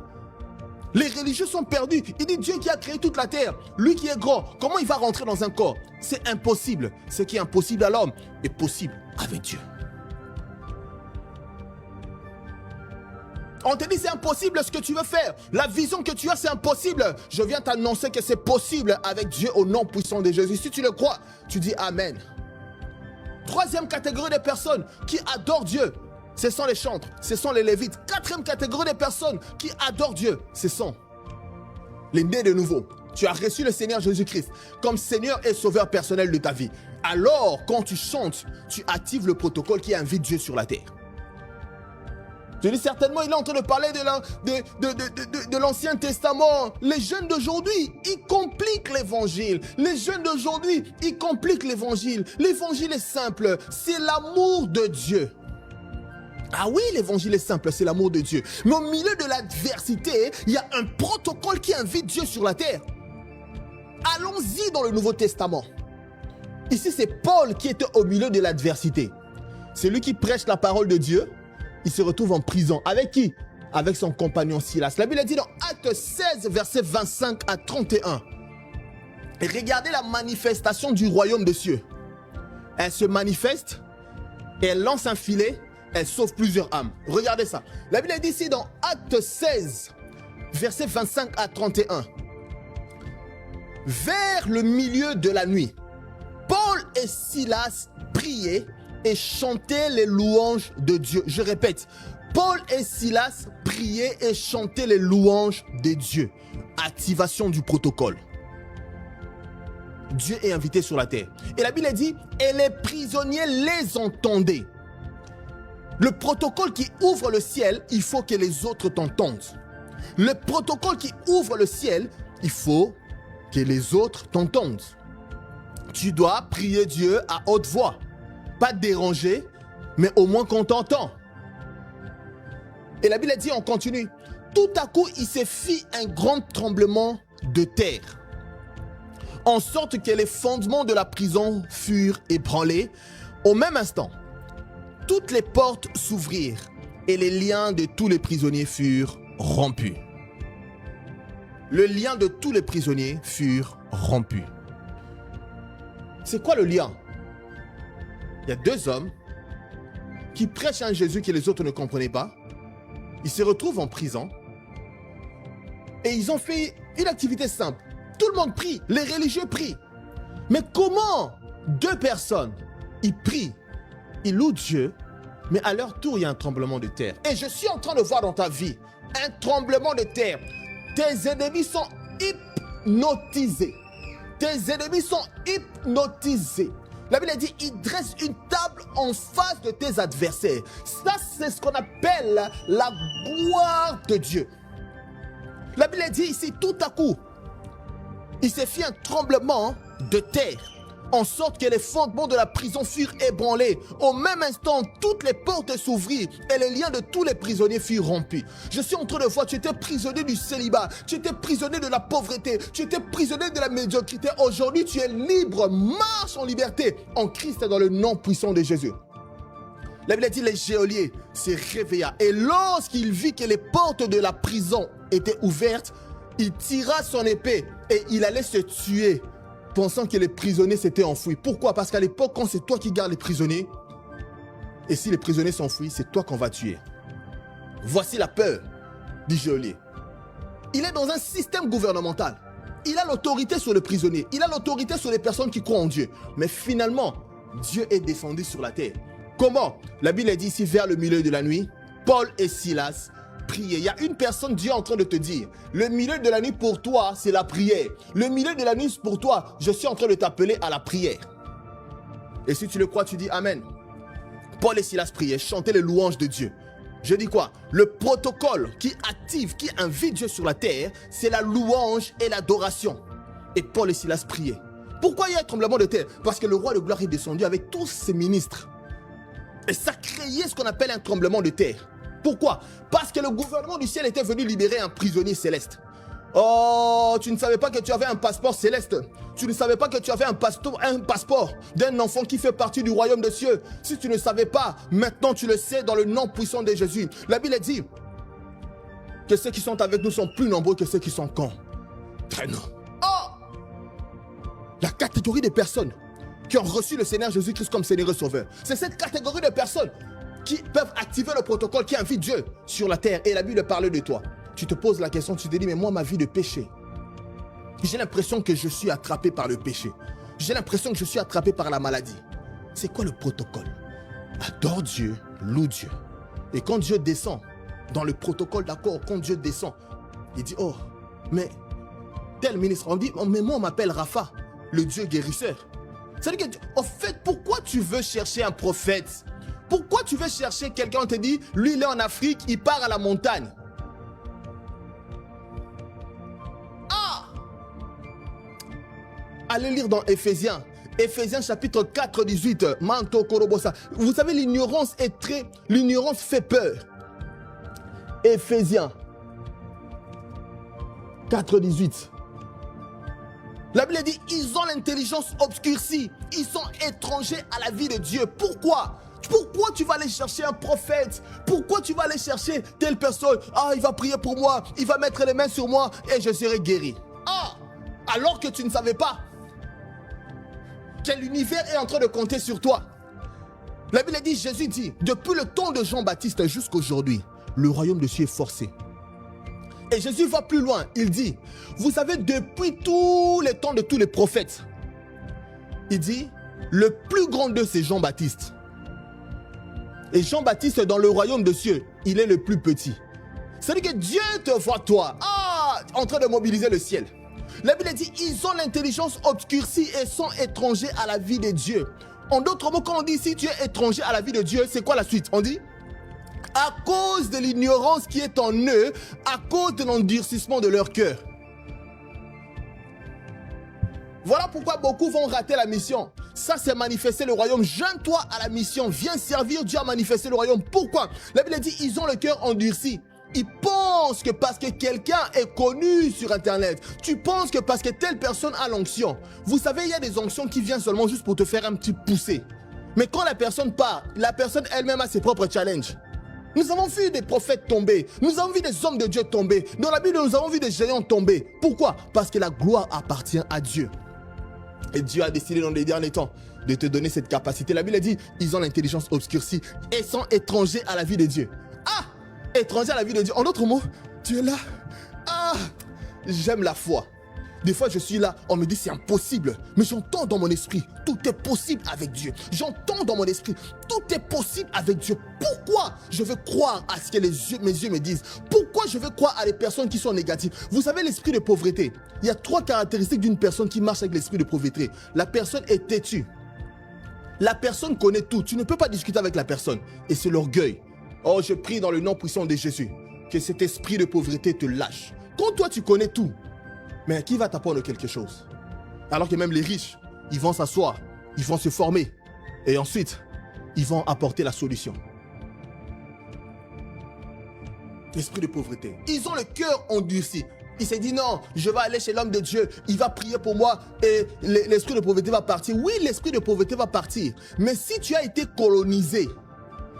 Les religieux sont perdus. Il dit Dieu qui a créé toute la terre, lui qui est grand, comment il va rentrer dans un corps? C'est impossible. Ce qui est impossible à l'homme est possible avec Dieu. On te dit c'est impossible ce que tu veux faire. La vision que tu as c'est impossible. Je viens t'annoncer que c'est possible avec Dieu au nom puissant de Jésus. Si tu le crois, tu dis Amen. Troisième catégorie de personnes qui adorent Dieu, ce sont les chantres, ce sont les lévites. Quatrième catégorie de personnes qui adorent Dieu, ce sont les nés de nouveau. Tu as reçu le Seigneur Jésus-Christ comme Seigneur et Sauveur personnel de ta vie. Alors, quand tu chantes, tu actives le protocole qui invite Dieu sur la terre. Je dis certainement, il est en train de parler de l'Ancien Testament. Les jeunes d'aujourd'hui, ils compliquent l'évangile. Les jeunes d'aujourd'hui, ils compliquent l'évangile. L'évangile est simple, c'est l'amour de Dieu. Ah oui, l'évangile est simple, c'est l'amour de Dieu. Mais au milieu de l'adversité, il y a un protocole qui invite Dieu sur la terre. Allons-y dans le Nouveau Testament. Ici, c'est Paul qui était au milieu de l'adversité. C'est lui qui prêche la parole de Dieu. Il se retrouve en prison. Avec qui? Avec son compagnon Silas. La Bible dit dans Actes 16, versets 25 à 31. Et regardez la manifestation du royaume des cieux. Elle se manifeste et elle lance un filet. Elle sauve plusieurs âmes. Regardez ça. La Bible dit ici dans Actes 16, versets 25 à 31. Vers le milieu de la nuit, Paul et Silas priaient et chantaient les louanges de Dieu. Je répète, Paul et Silas priaient et chantaient les louanges de Dieu. Activation du protocole. Dieu est invité sur la terre. Et la Bible dit, et les prisonniers les entendaient. Le protocole qui ouvre le ciel, il faut que les autres t'entendent. Le protocole qui ouvre le ciel, il faut que les autres t'entendent. Tu dois prier Dieu à haute voix. Pas déranger, mais au moins qu'on t'entend. Et la Bible dit, on continue. Tout à coup, il se fit un grand tremblement de terre, en sorte que les fondements de la prison furent ébranlés. Au même instant, toutes les portes s'ouvrirent et les liens de tous les prisonniers furent rompus. Le lien de tous les prisonniers furent rompus. C'est quoi le lien? Il y a deux hommes qui prêchent un Jésus que les autres ne comprenaient pas. Ils se retrouvent en prison et ils ont fait une activité simple. Tout le monde prie, les religieux prient. Mais comment deux personnes, ils prient, ils louent Dieu, mais à leur tour, il y a un tremblement de terre. Et je suis en train de voir dans ta vie un tremblement de terre. Tes ennemis sont hypnotisés. Tes ennemis sont hypnotisés. La Bible dit, il dresse une table en face de tes adversaires. Ça, c'est ce qu'on appelle la gloire de Dieu. La Bible dit ici, tout à coup, il s'est fait un tremblement de terre, en sorte que les fondements de la prison furent ébranlés. Au même instant, toutes les portes s'ouvrirent et les liens de tous les prisonniers furent rompus. Je suis en train de voir, tu étais prisonnier du célibat, tu étais prisonnier de la pauvreté, tu étais prisonnier de la médiocrité. Aujourd'hui, tu es libre, marche en liberté en Christ et dans le nom puissant de Jésus. La Bible dit, les geôliers se réveilla et lorsqu'il vit que les portes de la prison étaient ouvertes, il tira son épée et il allait se tuer, pensant que les prisonniers s'étaient enfouis. Pourquoi? Parce qu'à l'époque, quand c'est toi qui gardes les prisonniers, et si les prisonniers s'enfuient, c'est toi qu'on va tuer. Voici la peur du geôlier. Il est dans un système gouvernemental. Il a l'autorité sur les prisonniers. Il a l'autorité sur les personnes qui croient en Dieu. Mais finalement, Dieu est descendu sur la terre. Comment? La Bible dit ici, vers le milieu de la nuit, Paul et Silas prier. Il y a une personne, Dieu est en train de te dire, le milieu de la nuit pour toi, c'est la prière. Le milieu de la nuit pour toi, je suis en train de t'appeler à la prière. Et si tu le crois, tu dis Amen. Paul et Silas priaient, chantaient les louanges de Dieu. Je dis quoi? Le protocole qui active, qui invite Dieu sur la terre, c'est la louange et l'adoration. Et Paul et Silas priaient. Pourquoi il y a un tremblement de terre? Parce que le roi de gloire est descendu avec tous ses ministres. Et ça créait ce qu'on appelle un tremblement de terre. Pourquoi? Parce que le gouvernement du ciel était venu libérer un prisonnier céleste. Oh, tu ne savais pas que tu avais un passeport céleste. Tu ne savais pas que tu avais un passeport d'un enfant qui fait partie du royaume des cieux. Si tu ne savais pas, maintenant tu le sais dans le nom puissant de Jésus. La Bible dit que ceux qui sont avec nous sont plus nombreux que ceux qui sont contre nous. Oh! La catégorie de personnes qui ont reçu le Seigneur Jésus-Christ comme Seigneur et Sauveur, c'est cette catégorie de personnes qui peuvent activer le protocole qui invite Dieu sur la terre. Et la Bible parle de toi. Tu te poses la question, tu te dis, mais moi, ma vie de péché, j'ai l'impression que je suis attrapé par le péché. J'ai l'impression que je suis attrapé par la maladie. C'est quoi le protocole? Adore Dieu, loue Dieu. Et quand Dieu descend, dans le protocole d'accord, quand Dieu descend, il dit, oh, mais tel ministre, on dit, oh, mais moi, on m'appelle Rapha, le Dieu guérisseur. C'est-à-dire que, en fait, pourquoi tu veux chercher un prophète? Pourquoi tu veux chercher quelqu'un, on te dit, lui il est en Afrique, il part à la montagne. Ah! Allez lire dans Éphésiens. Éphésiens chapitre 4, 18. Vous savez, l'ignorance fait peur. Éphésiens 4, 18. La Bible dit, ils ont l'intelligence obscurcie. Ils sont étrangers à la vie de Dieu. Pourquoi? Pourquoi tu vas aller chercher un prophète? Pourquoi tu vas aller chercher telle personne? Ah, il va prier pour moi, il va mettre les mains sur moi et je serai guéri. Ah, alors que tu ne savais pas que l'univers est en train de compter sur toi. La Bible dit, Jésus dit, depuis le temps de Jean-Baptiste jusqu'à aujourd'hui, le royaume de Dieu est forcé. Et Jésus va plus loin, il dit, vous savez, depuis tous les temps de tous les prophètes, il dit, le plus grand d'eux c'est Jean-Baptiste. Et Jean-Baptiste, dans le royaume des cieux, il est le plus petit. C'est-à-dire que Dieu te voit, toi, en train de mobiliser le ciel. La Bible dit, ils ont l'intelligence obscurcie et sont étrangers à la vie de Dieu. En d'autres mots, quand on dit, si tu es étranger à la vie de Dieu, c'est quoi la suite? On dit, à cause de l'ignorance qui est en eux, à cause de l'endurcissement de leur cœur. Voilà pourquoi beaucoup vont rater la mission. Ça, c'est manifester le royaume. Joins-toi à la mission. Viens servir Dieu à manifester le royaume. Pourquoi? La Bible dit, ils ont le cœur endurci. Ils pensent que parce que quelqu'un est connu sur Internet, tu penses que parce que telle personne a l'onction. Vous savez, il y a des onctions qui viennent seulement juste pour te faire un petit pousser. Mais quand la personne part, la personne elle-même a ses propres challenges. Nous avons vu des prophètes tomber. Nous avons vu des hommes de Dieu tomber. Dans la Bible, nous avons vu des géants tomber. Pourquoi? Parce que la gloire appartient à Dieu. Et Dieu a décidé dans les derniers temps de te donner cette capacité. La Bible dit, ils ont l'intelligence obscurcie et sont étrangers à la vie de Dieu. Ah! Étrangers à la vie de Dieu. En d'autres mots, tu es là. Ah! J'aime la foi. Des fois, je suis là, on me dit c'est impossible. Mais j'entends dans mon esprit, tout est possible avec Dieu. J'entends dans mon esprit, tout est possible avec Dieu. Pourquoi je veux croire à ce que mes yeux me disent? Pourquoi je veux croire à des personnes qui sont négatives? Vous savez, l'esprit de pauvreté. Il y a 3 caractéristiques d'une personne qui marche avec l'esprit de pauvreté. La personne est têtue. La personne connaît tout. Tu ne peux pas discuter avec la personne. Et c'est l'orgueil. Oh, je prie dans le nom puissant de Jésus. Que cet esprit de pauvreté te lâche. Quand toi, tu connais tout, mais qui va t'apprendre quelque chose? Alors que même les riches, ils vont s'asseoir, ils vont se former. Et ensuite, ils vont apporter la solution. L'esprit de pauvreté. Ils ont le cœur endurci. Il s'est dit non, je vais aller chez l'homme de Dieu, il va prier pour moi et l'esprit de pauvreté va partir. Oui, l'esprit de pauvreté va partir. Mais si tu as été colonisé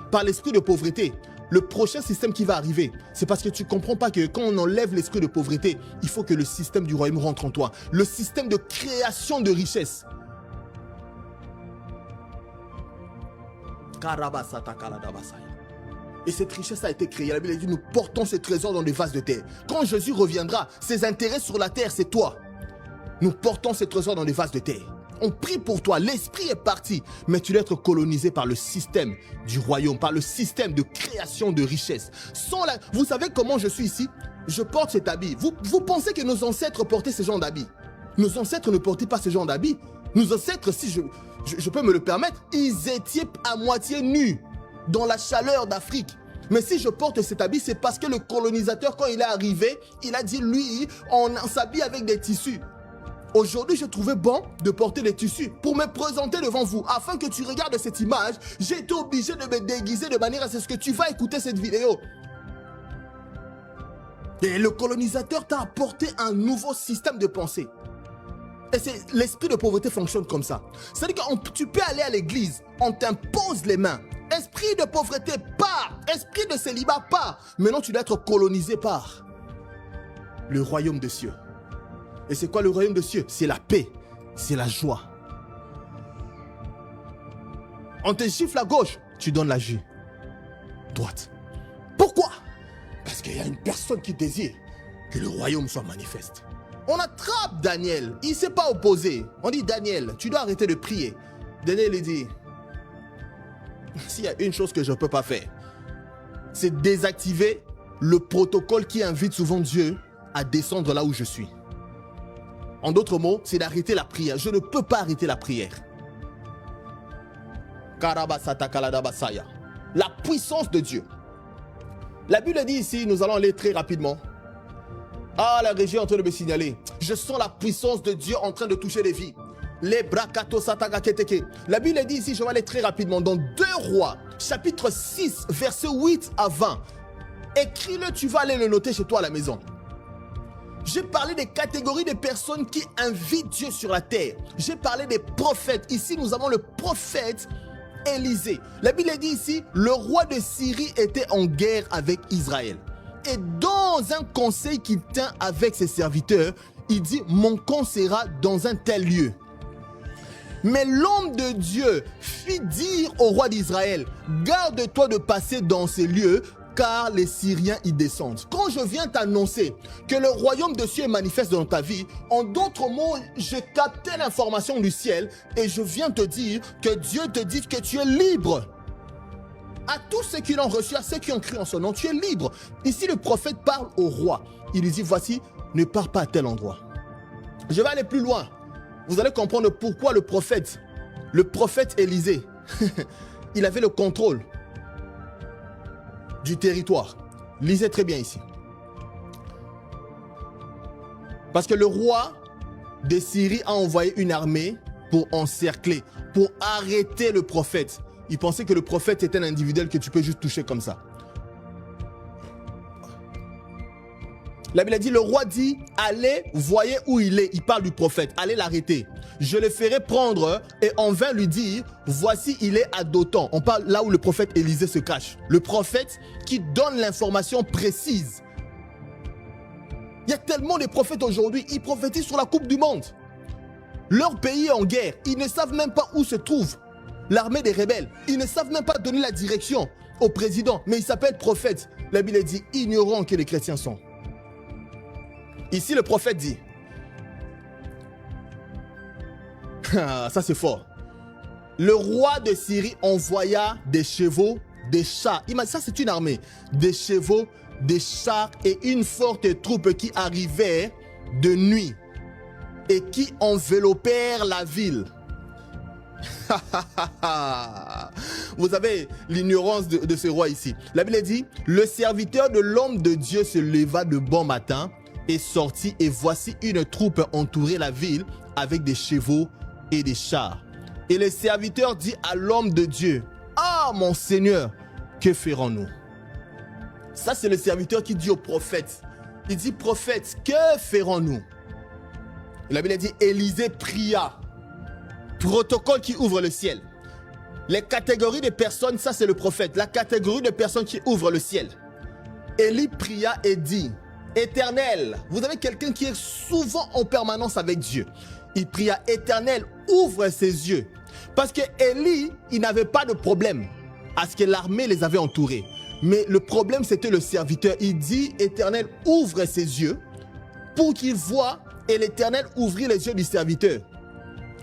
par l'esprit de pauvreté, le prochain système qui va arriver, c'est parce que tu ne comprends pas que quand on enlève l'esprit de pauvreté, il faut que le système du royaume rentre en toi. Le système de création de richesse. Et cette richesse a été créée. La Bible dit, nous portons ces trésors dans des vases de terre. Quand Jésus reviendra, ses intérêts sur la terre, c'est toi. Nous portons ces trésors dans des vases de terre. On prie pour toi. L'esprit est parti. Mais tu dois être colonisé par le système du royaume, par le système de création de richesse. Vous savez comment je suis ici? Je porte cet habit. Vous pensez que nos ancêtres portaient ce genre d'habit? Nos ancêtres ne portaient pas ce genre d'habit. Nos ancêtres, si je peux me le permettre, ils étaient à moitié nus dans la chaleur d'Afrique. Mais si je porte cet habit, c'est parce que le colonisateur, quand il est arrivé, il a dit, lui, on s'habille avec des tissus. Aujourd'hui, je trouvais bon de porter des tissus pour me présenter devant vous. Afin que tu regardes cette image, j'ai été obligé de me déguiser de manière à ce que tu vas écouter cette vidéo. Et le colonisateur t'a apporté un nouveau système de pensée. Et l'esprit de pauvreté fonctionne comme ça. C'est-à-dire que tu peux aller à l'église, on t'impose les mains. Esprit de pauvreté, part. Esprit de célibat, part. Maintenant, tu dois être colonisé par le royaume des cieux. Et c'est quoi le royaume des cieux? C'est la paix, c'est la joie. On te gifle à gauche, tu donnes la droite. Pourquoi? Parce qu'il y a une personne qui désire que le royaume soit manifeste. On attrape Daniel, il ne s'est pas opposé. On dit, Daniel, tu dois arrêter de prier. Daniel, il dit, s'il y a une chose que je ne peux pas faire, c'est désactiver le protocole qui invite souvent Dieu à descendre là où je suis. En d'autres mots, c'est d'arrêter la prière. Je ne peux pas arrêter la prière. La puissance de Dieu. La Bible dit ici, nous allons aller très rapidement. Ah, la régie est en train de me signaler. Je sens la puissance de Dieu en train de toucher les vies. Les brakato sataga keteke. La Bible dit ici, je vais aller très rapidement, dans 2 Rois, chapitre 6, versets 8 à 20. Écris-le, tu vas aller le noter chez toi à la maison. J'ai parlé des catégories de personnes qui invitent Dieu sur la terre. J'ai parlé des prophètes. Ici, nous avons le prophète Élisée. La Bible dit ici, le roi de Syrie était en guerre avec Israël. Et dans un conseil qu'il tient avec ses serviteurs, il dit, mon camp sera dans un tel lieu. Mais l'homme de Dieu fit dire au roi d'Israël, garde-toi de passer dans ces lieux, car les Syriens y descendent. Quand je viens t'annoncer que le royaume de Dieu est manifeste dans ta vie, en d'autres mots, je captais l'information du ciel et je viens te dire que Dieu te dit que tu es libre. À tous ceux qui l'ont reçu, à ceux qui ont cru en son nom, tu es libre. Ici, le prophète parle au roi. Il lui dit, voici, ne pars pas à tel endroit. Je vais aller plus loin. Vous allez comprendre pourquoi le prophète Élisée, il avait le contrôle du territoire. Lisez très bien ici. Parce que le roi de Syrie a envoyé une armée pour encercler, pour arrêter le prophète. Il pensait que le prophète était un individuel que tu peux juste toucher comme ça. La Bible dit, le roi dit, allez, voyez où il est. Il parle du prophète, allez l'arrêter. Je le ferai prendre et on vint lui dire, voici il est à Dothan. On parle là où le prophète Élisée se cache. Le prophète qui donne l'information précise. Il y a tellement de prophètes aujourd'hui, ils prophétisent sur la coupe du monde. Leur pays est en guerre, ils ne savent même pas où se trouve l'armée des rebelles. Ils ne savent même pas donner la direction au président, mais ils s'appellent prophètes. La Bible dit, ignorant que les chrétiens sont. Ici, le prophète dit, ça c'est fort. Le roi de Syrie envoya des chevaux, des chars. Ça c'est une armée. Des chevaux, des chars et une forte troupe qui arrivait de nuit et qui enveloppèrent la ville. Vous avez l'ignorance de ce roi ici. La Bible dit, le serviteur de l'homme de Dieu se leva de bon matin et sortit, et voici une troupe entourait la ville avec des chevaux et des chars. Et le serviteur dit à l'homme de Dieu, ah mon Seigneur, que ferons-nous? Ça c'est le serviteur qui dit au prophète. Il dit, prophète, que ferons-nous? La Bible dit, Élisée pria. Protocole qui ouvre le ciel. Les catégories de personnes, ça c'est le prophète. La catégorie de personnes qui ouvre le ciel. Élie pria et dit, Éternel, vous avez quelqu'un qui est souvent en permanence avec Dieu. Il pria, Éternel, ouvre ses yeux. Parce que Élie, il n'avait pas de problème à ce que l'armée les avait entourés. Mais le problème, c'était le serviteur. Il dit, Éternel, ouvre ses yeux pour qu'il voie. Et l'Éternel ouvrit les yeux du serviteur,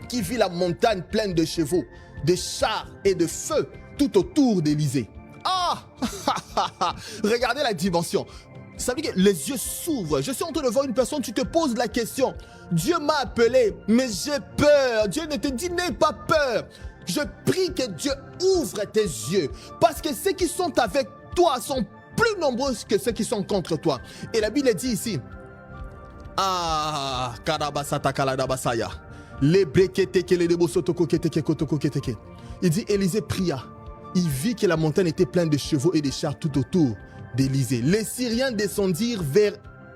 qui vit la montagne pleine de chevaux, de chars et de feu tout autour d'Élysée. Ah, regardez la dimension. Ça veut dire que les yeux s'ouvrent. Je suis en train de voir une personne, tu te poses la question. Dieu m'a appelé, mais j'ai peur. Dieu ne te dit, n'aie pas peur. Je prie que Dieu ouvre tes yeux. Parce que ceux qui sont avec toi sont plus nombreux que ceux qui sont contre toi. Et la Bible dit ici, ah, Karabasata Kaladabasaya. Il dit, Élisée pria. Il vit que la montagne était pleine de chevaux et de chars tout autour d'Élisée. Les Syriens descendirent vers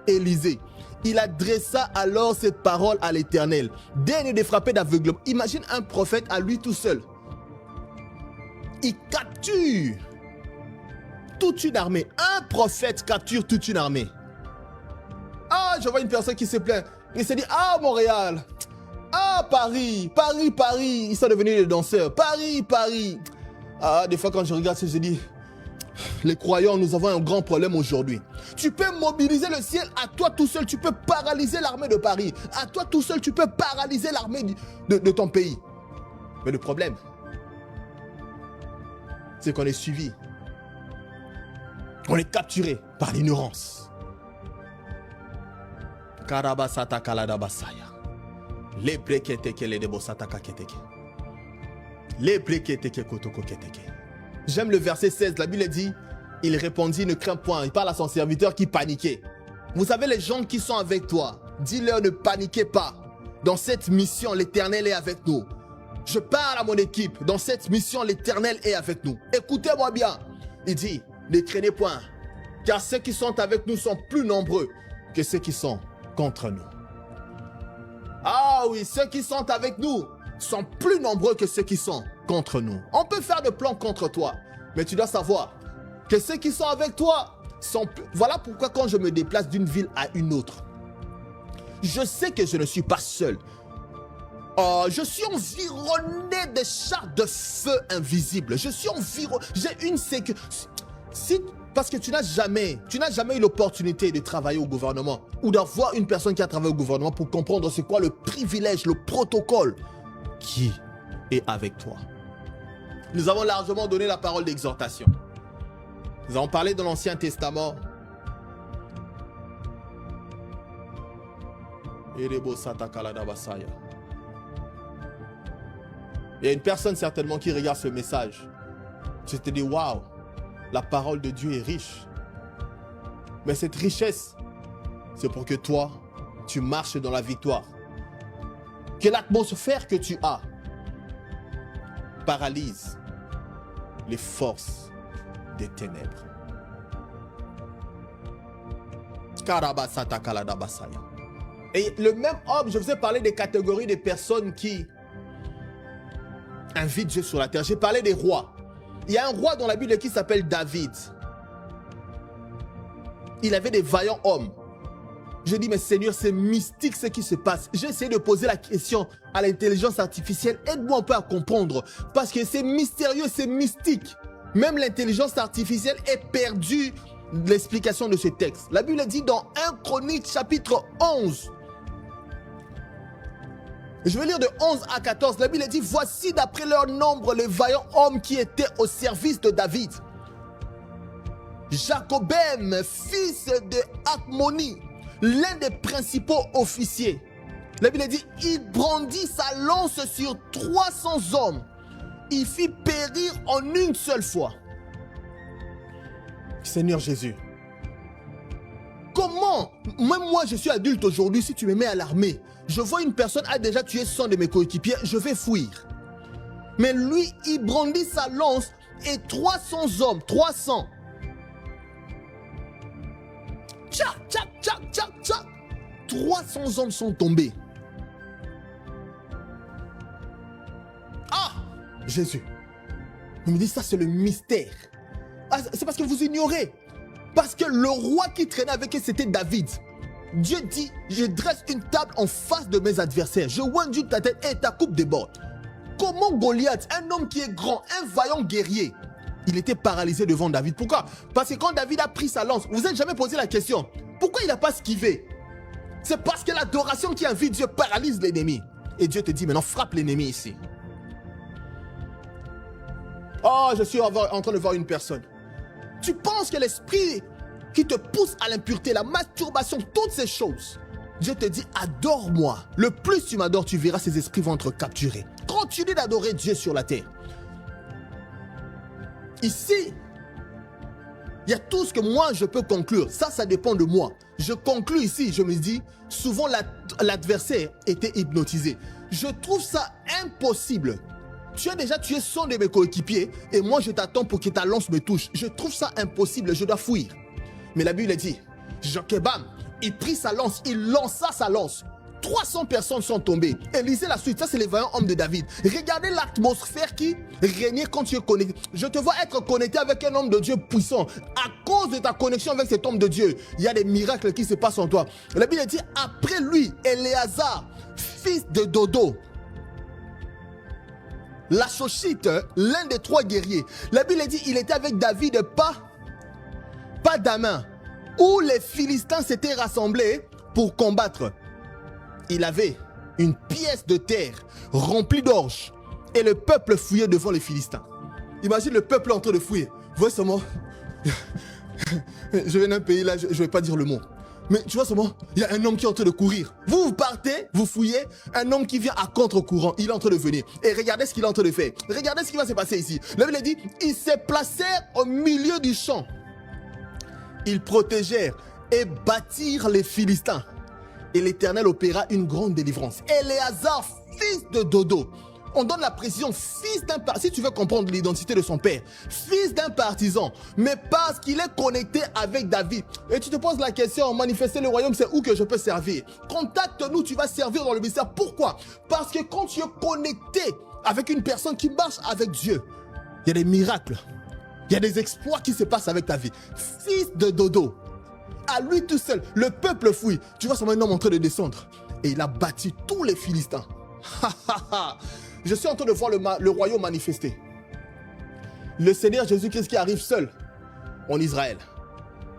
Élisée. Il adressa alors cette parole à l'Éternel. Daigne de frapper d'aveuglement. Imagine un prophète à lui tout seul. Il capture toute une armée. Un prophète capture toute une armée. Ah, je vois une personne qui se plaint. Il se dit, ah, Montréal. Ah, Paris. Paris, Paris. Ils sont devenus des danseurs. Paris, Paris. Ah, des fois, quand je regarde ça, je dis, les croyants, nous avons un grand problème aujourd'hui. Tu peux mobiliser le ciel à toi tout seul. Tu peux paralyser l'armée de Paris. À toi tout seul, tu peux paralyser l'armée de ton pays. Mais le problème, c'est qu'on est suivi. On est capturé par l'ignorance. Karabasata kaladabasaya. Les breketeke les debosataka keteke. Les breketeke kotoko keteke. J'aime le verset 16. La Bible dit, il répondit, ne crains point. Il parle à son serviteur qui paniquait. Vous savez, les gens qui sont avec toi, dis-leur, ne paniquez pas. Dans cette mission, l'Éternel est avec nous. Je parle à mon équipe. Dans cette mission, l'Éternel est avec nous. Écoutez-moi bien. Il dit, ne craignez point, car ceux qui sont avec nous sont plus nombreux que ceux qui sont contre nous. Ah oui, ceux qui sont avec nous sont plus nombreux que ceux qui sont contre nous. On peut faire des plans contre toi, mais tu dois savoir que ceux qui sont avec toi sont plus... Voilà pourquoi quand je me déplace d'une ville à une autre, je sais que je ne suis pas seul. Je suis environné de chars de feu invisibles. Je suis environné... J'ai une sécurité... Parce que tu n'as jamais eu l'opportunité de travailler au gouvernement ou d'avoir une personne qui a travaillé au gouvernement pour comprendre c'est quoi le privilège, le protocole qui est avec toi. Nous avons largement donné la parole d'exhortation. Nous avons parlé de l'Ancien Testament. Il y a une personne certainement qui regarde ce message. Tu te dis, waouh, la parole de Dieu est riche. Mais cette richesse, c'est pour que toi, tu marches dans la victoire. Que l'atmosphère que tu as paralyse les forces des ténèbres. Et le même homme, je vous ai parlé des catégories de personnes qui invitent Dieu sur la terre. J'ai parlé des rois. Il y a un roi dans la Bible qui s'appelle David. Il avait des vaillants hommes. Je dis, mais Seigneur, c'est mystique ce qui se passe. J'ai essayé de poser la question à l'intelligence artificielle. Aide-moi un peu à comprendre. Parce que c'est mystérieux, c'est mystique. Même l'intelligence artificielle est perdue de l'explication de ce texte. La Bible dit dans 1 Chronique chapitre 11. Je vais lire de 11 à 14. La Bible dit, voici d'après leur nombre les vaillants hommes qui étaient au service de David. Jacobem, fils de Acmoni, l'un des principaux officiers. La Bible dit, il brandit sa lance sur 300 hommes. Il fit périr en une seule fois. Seigneur Jésus, comment, même moi je suis adulte aujourd'hui, si tu me mets à l'armée, je vois une personne a déjà tué 100 de mes coéquipiers, je vais fuir. Mais lui, il brandit sa lance et 300 hommes, 300. Tchac, tchac, tchac, tchac, tchac. 300 hommes sont tombés. Ah, Jésus. Il me dit, ça c'est le mystère. Ah, c'est parce que vous ignorez. Parce que le roi qui traînait avec eux, c'était David. Dieu dit, je dresse une table en face de mes adversaires. Je oindis ta tête et ta coupe déborde. Comment Goliath, un homme qui est grand, un vaillant guerrier, il était paralysé devant David? Pourquoi? Parce que quand David a pris sa lance, vous n'avez jamais posé la question, pourquoi il n'a pas esquivé? C'est parce que l'adoration qui envie Dieu paralyse l'ennemi. Et Dieu te dit, maintenant frappe l'ennemi ici. Oh, je suis en train de voir une personne. Tu penses que l'esprit qui te pousse à l'impureté, la masturbation, toutes ces choses, Dieu te dit, adore-moi. Le plus tu m'adores, tu verras ces esprits vont être capturés. Continue d'adorer Dieu sur la terre. Ici, il y a tout ce que moi je peux conclure. Ça dépend de moi. Je conclus ici, je me dis, souvent l'adversaire était hypnotisé. Je trouve ça impossible. Tu as déjà tué 100 de mes coéquipiers et moi je t'attends pour que ta lance me touche. Je trouve ça impossible, je dois fuir. Mais la Bible dit, Jochebam, il prit sa lance, il lança sa lance. 300 personnes sont tombées. Et lisez la suite, ça c'est les vaillants hommes de David. Regardez l'atmosphère qui régnait quand tu es connecté. Je te vois être connecté avec un homme de Dieu puissant. À cause de ta connexion avec cet homme de Dieu, il y a des miracles qui se passent en toi. La Bible dit, après lui, Éléazar, fils de Dodo, la Shoshite, l'un des 3 guerriers. La Bible dit, il était avec David pas d'Amin, où les Philistins s'étaient rassemblés pour combattre. Il avait une pièce de terre remplie d'orge et le peuple fouillait devant les Philistins. Imagine le peuple en train de fouiller. Vous voyez seulement, je viens d'un pays là, je ne vais pas dire le mot. Mais tu vois seulement, il y a un homme qui est en train de courir. Vous partez, vous fouillez, un homme qui vient à contre-courant, il est en train de venir. Et regardez ce qu'il est en train de faire. Regardez ce qui va se passer ici. La Bible dit, ils se placèrent au milieu du champ. Ils protégèrent et bâtirent les Philistins. Et l'Éternel opéra une grande délivrance. Éléazar, fils de Dodo. On donne la précision, fils d'un partisan. Si tu veux comprendre l'identité de son père, fils d'un partisan. Mais parce qu'il est connecté avec David. Et tu te poses la question, manifester le royaume, c'est où que je peux servir? Contacte-nous, tu vas servir dans le ministère. Pourquoi? Parce que quand tu es connecté avec une personne qui marche avec Dieu, il y a des miracles. Il y a des exploits qui se passent avec ta vie. Fils de Dodo. À lui tout seul, le peuple fouille. Tu vois seulement un homme en train de descendre. Et il a bâti tous les Philistins. Je suis en train de voir le royaume manifester. Le Seigneur Jésus-Christ qui arrive seul en Israël.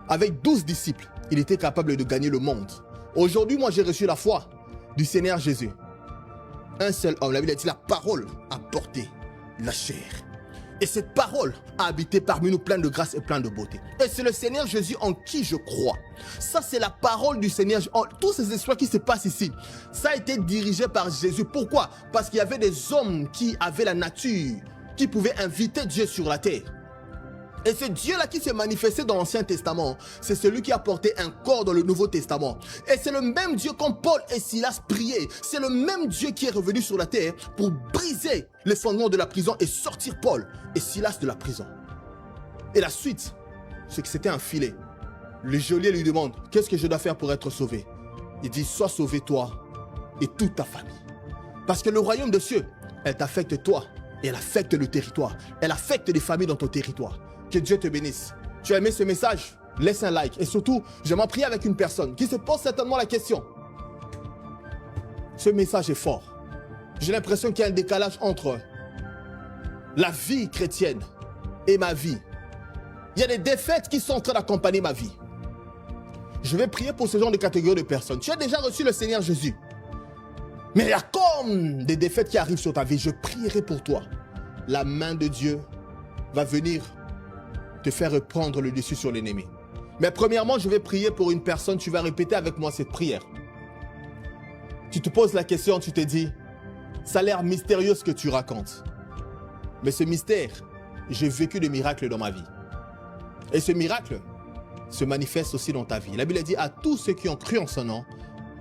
Avec 12 disciples, il était capable de gagner le monde. Aujourd'hui, moi j'ai reçu la foi du Seigneur Jésus. Un seul homme, la Bible dit, la parole a porté la chair. Et cette parole a habité parmi nous plein de grâce et plein de beauté. Et c'est le Seigneur Jésus en qui je crois. Ça, c'est la parole du Seigneur. Tous ces exploits qui se passent ici, ça a été dirigé par Jésus. Pourquoi? Parce qu'il y avait des hommes qui avaient la nature, qui pouvaient inviter Dieu sur la terre. Et ce Dieu-là qui s'est manifesté dans l'Ancien Testament, c'est celui qui a porté un corps dans le Nouveau Testament. Et c'est le même Dieu quand Paul et Silas priaient. C'est le même Dieu qui est revenu sur la terre pour briser les fondements de la prison et sortir Paul et Silas de la prison. Et la suite, c'est que c'était un filet. Le geôlier lui demande, qu'est-ce que je dois faire pour être sauvé? Il dit, sois sauvé toi et toute ta famille. Parce que le royaume des cieux, elle t'affecte toi et elle affecte le territoire. Elle affecte les familles dans ton territoire. Que Dieu te bénisse. Tu as aimé ce message? Laisse un like. Et surtout, j'aimerais prier avec une personne qui se pose certainement la question. Ce message est fort. J'ai l'impression qu'il y a un décalage entre la vie chrétienne et ma vie. Il y a des défaites qui sont en train d'accompagner ma vie. Je vais prier pour ce genre de catégorie de personnes. Tu as déjà reçu le Seigneur Jésus. Mais il y a comme des défaites qui arrivent sur ta vie. Je prierai pour toi. La main de Dieu va venir te faire reprendre le dessus sur l'ennemi. Mais premièrement, je vais prier pour une personne. Tu vas répéter avec moi cette prière. Tu te poses la question, tu te dis, ça a l'air mystérieux ce que tu racontes. Mais ce mystère, j'ai vécu des miracles dans ma vie. Et ce miracle se manifeste aussi dans ta vie. La Bible dit à tous ceux qui ont cru en son nom,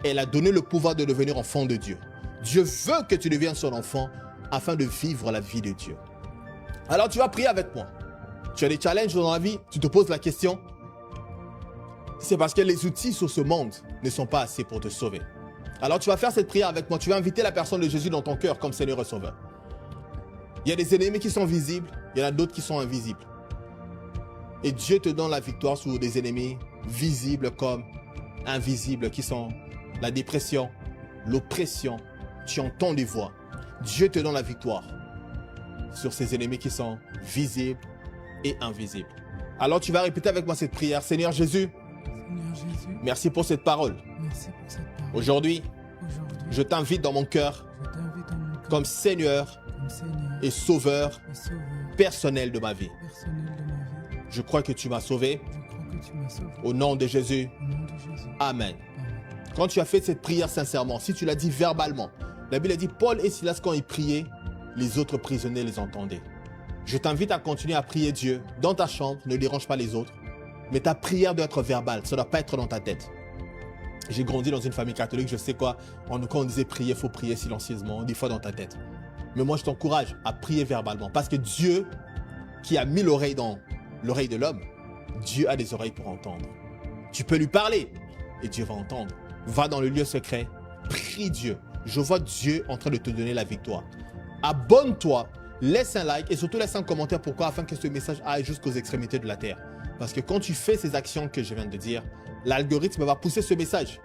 elle a donné le pouvoir de devenir enfant de Dieu. Dieu veut que tu deviennes son enfant afin de vivre la vie de Dieu. Alors tu vas prier avec moi. Tu as des challenges dans la vie, tu te poses la question. C'est parce que les outils sur ce monde ne sont pas assez pour te sauver. Alors tu vas faire cette prière avec moi. Tu vas inviter la personne de Jésus dans ton cœur comme Seigneur et Sauveur. Il y a des ennemis qui sont visibles, il y en a d'autres qui sont invisibles. Et Dieu te donne la victoire sur des ennemis visibles comme invisibles, qui sont la dépression, l'oppression. Tu entends des voix. Dieu te donne la victoire sur ces ennemis qui sont visibles et invisibles. Alors tu vas répéter avec moi cette prière. Seigneur Jésus, merci pour cette parole. Aujourd'hui, je t'invite dans mon cœur comme Seigneur et Sauveur personnel de ma vie. Je crois que tu m'as sauvé. Au nom de Jésus. Amen. Quand tu as fait cette prière sincèrement, si tu l'as dit verbalement, la Bible dit Paul et Silas quand ils priaient, les autres prisonniers les entendaient. Je t'invite à continuer à prier Dieu dans ta chambre, ne dérange pas les autres, mais ta prière doit être verbale, ça ne doit pas être dans ta tête. J'ai grandi dans une famille catholique, je sais quoi, quand on disait prier, il faut prier silencieusement, des fois dans ta tête. Mais moi je t'encourage à prier verbalement, parce que Dieu, qui a mis l'oreille dans l'oreille de l'homme, Dieu a des oreilles pour entendre. Tu peux lui parler et Dieu va entendre. Va dans le lieu secret, prie Dieu. Je vois Dieu en train de te donner la victoire. Abonne-toi, laisse un like et surtout laisse un commentaire. Pourquoi? Afin que ce message aille jusqu'aux extrémités de la terre. Parce que quand tu fais ces actions que je viens de dire, l'algorithme va pousser ce message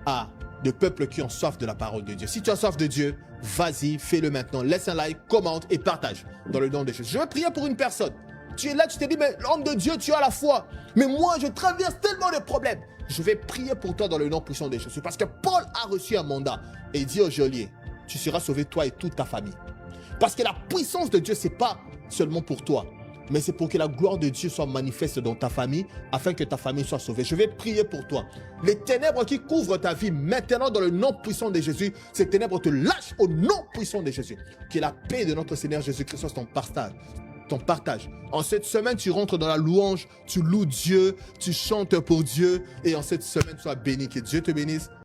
à des peuples qui ont soif de la parole de Dieu. Si tu as soif de Dieu, vas-y, fais-le maintenant. Laisse un like, commente et partage dans le nom de Jésus. Je vais prier pour une personne. Tu es là, tu te dis, mais l'homme de Dieu, tu as la foi. Mais moi, je traverse tellement de problèmes. Je vais prier pour toi dans le nom puissant de Jésus. Parce que Paul a reçu un mandat. Et il dit au geôlier, tu seras sauvé toi et toute ta famille. Parce que la puissance de Dieu, ce n'est pas seulement pour toi. Mais c'est pour que la gloire de Dieu soit manifeste dans ta famille, afin que ta famille soit sauvée. Je vais prier pour toi. Les ténèbres qui couvrent ta vie, maintenant dans le nom puissant de Jésus, ces ténèbres te lâchent au nom puissant de Jésus. Que la paix de notre Seigneur Jésus-Christ soit ton partage. En cette semaine, tu rentres dans la louange, tu loues Dieu, tu chantes pour Dieu. Et en cette semaine, sois béni. Que Dieu te bénisse.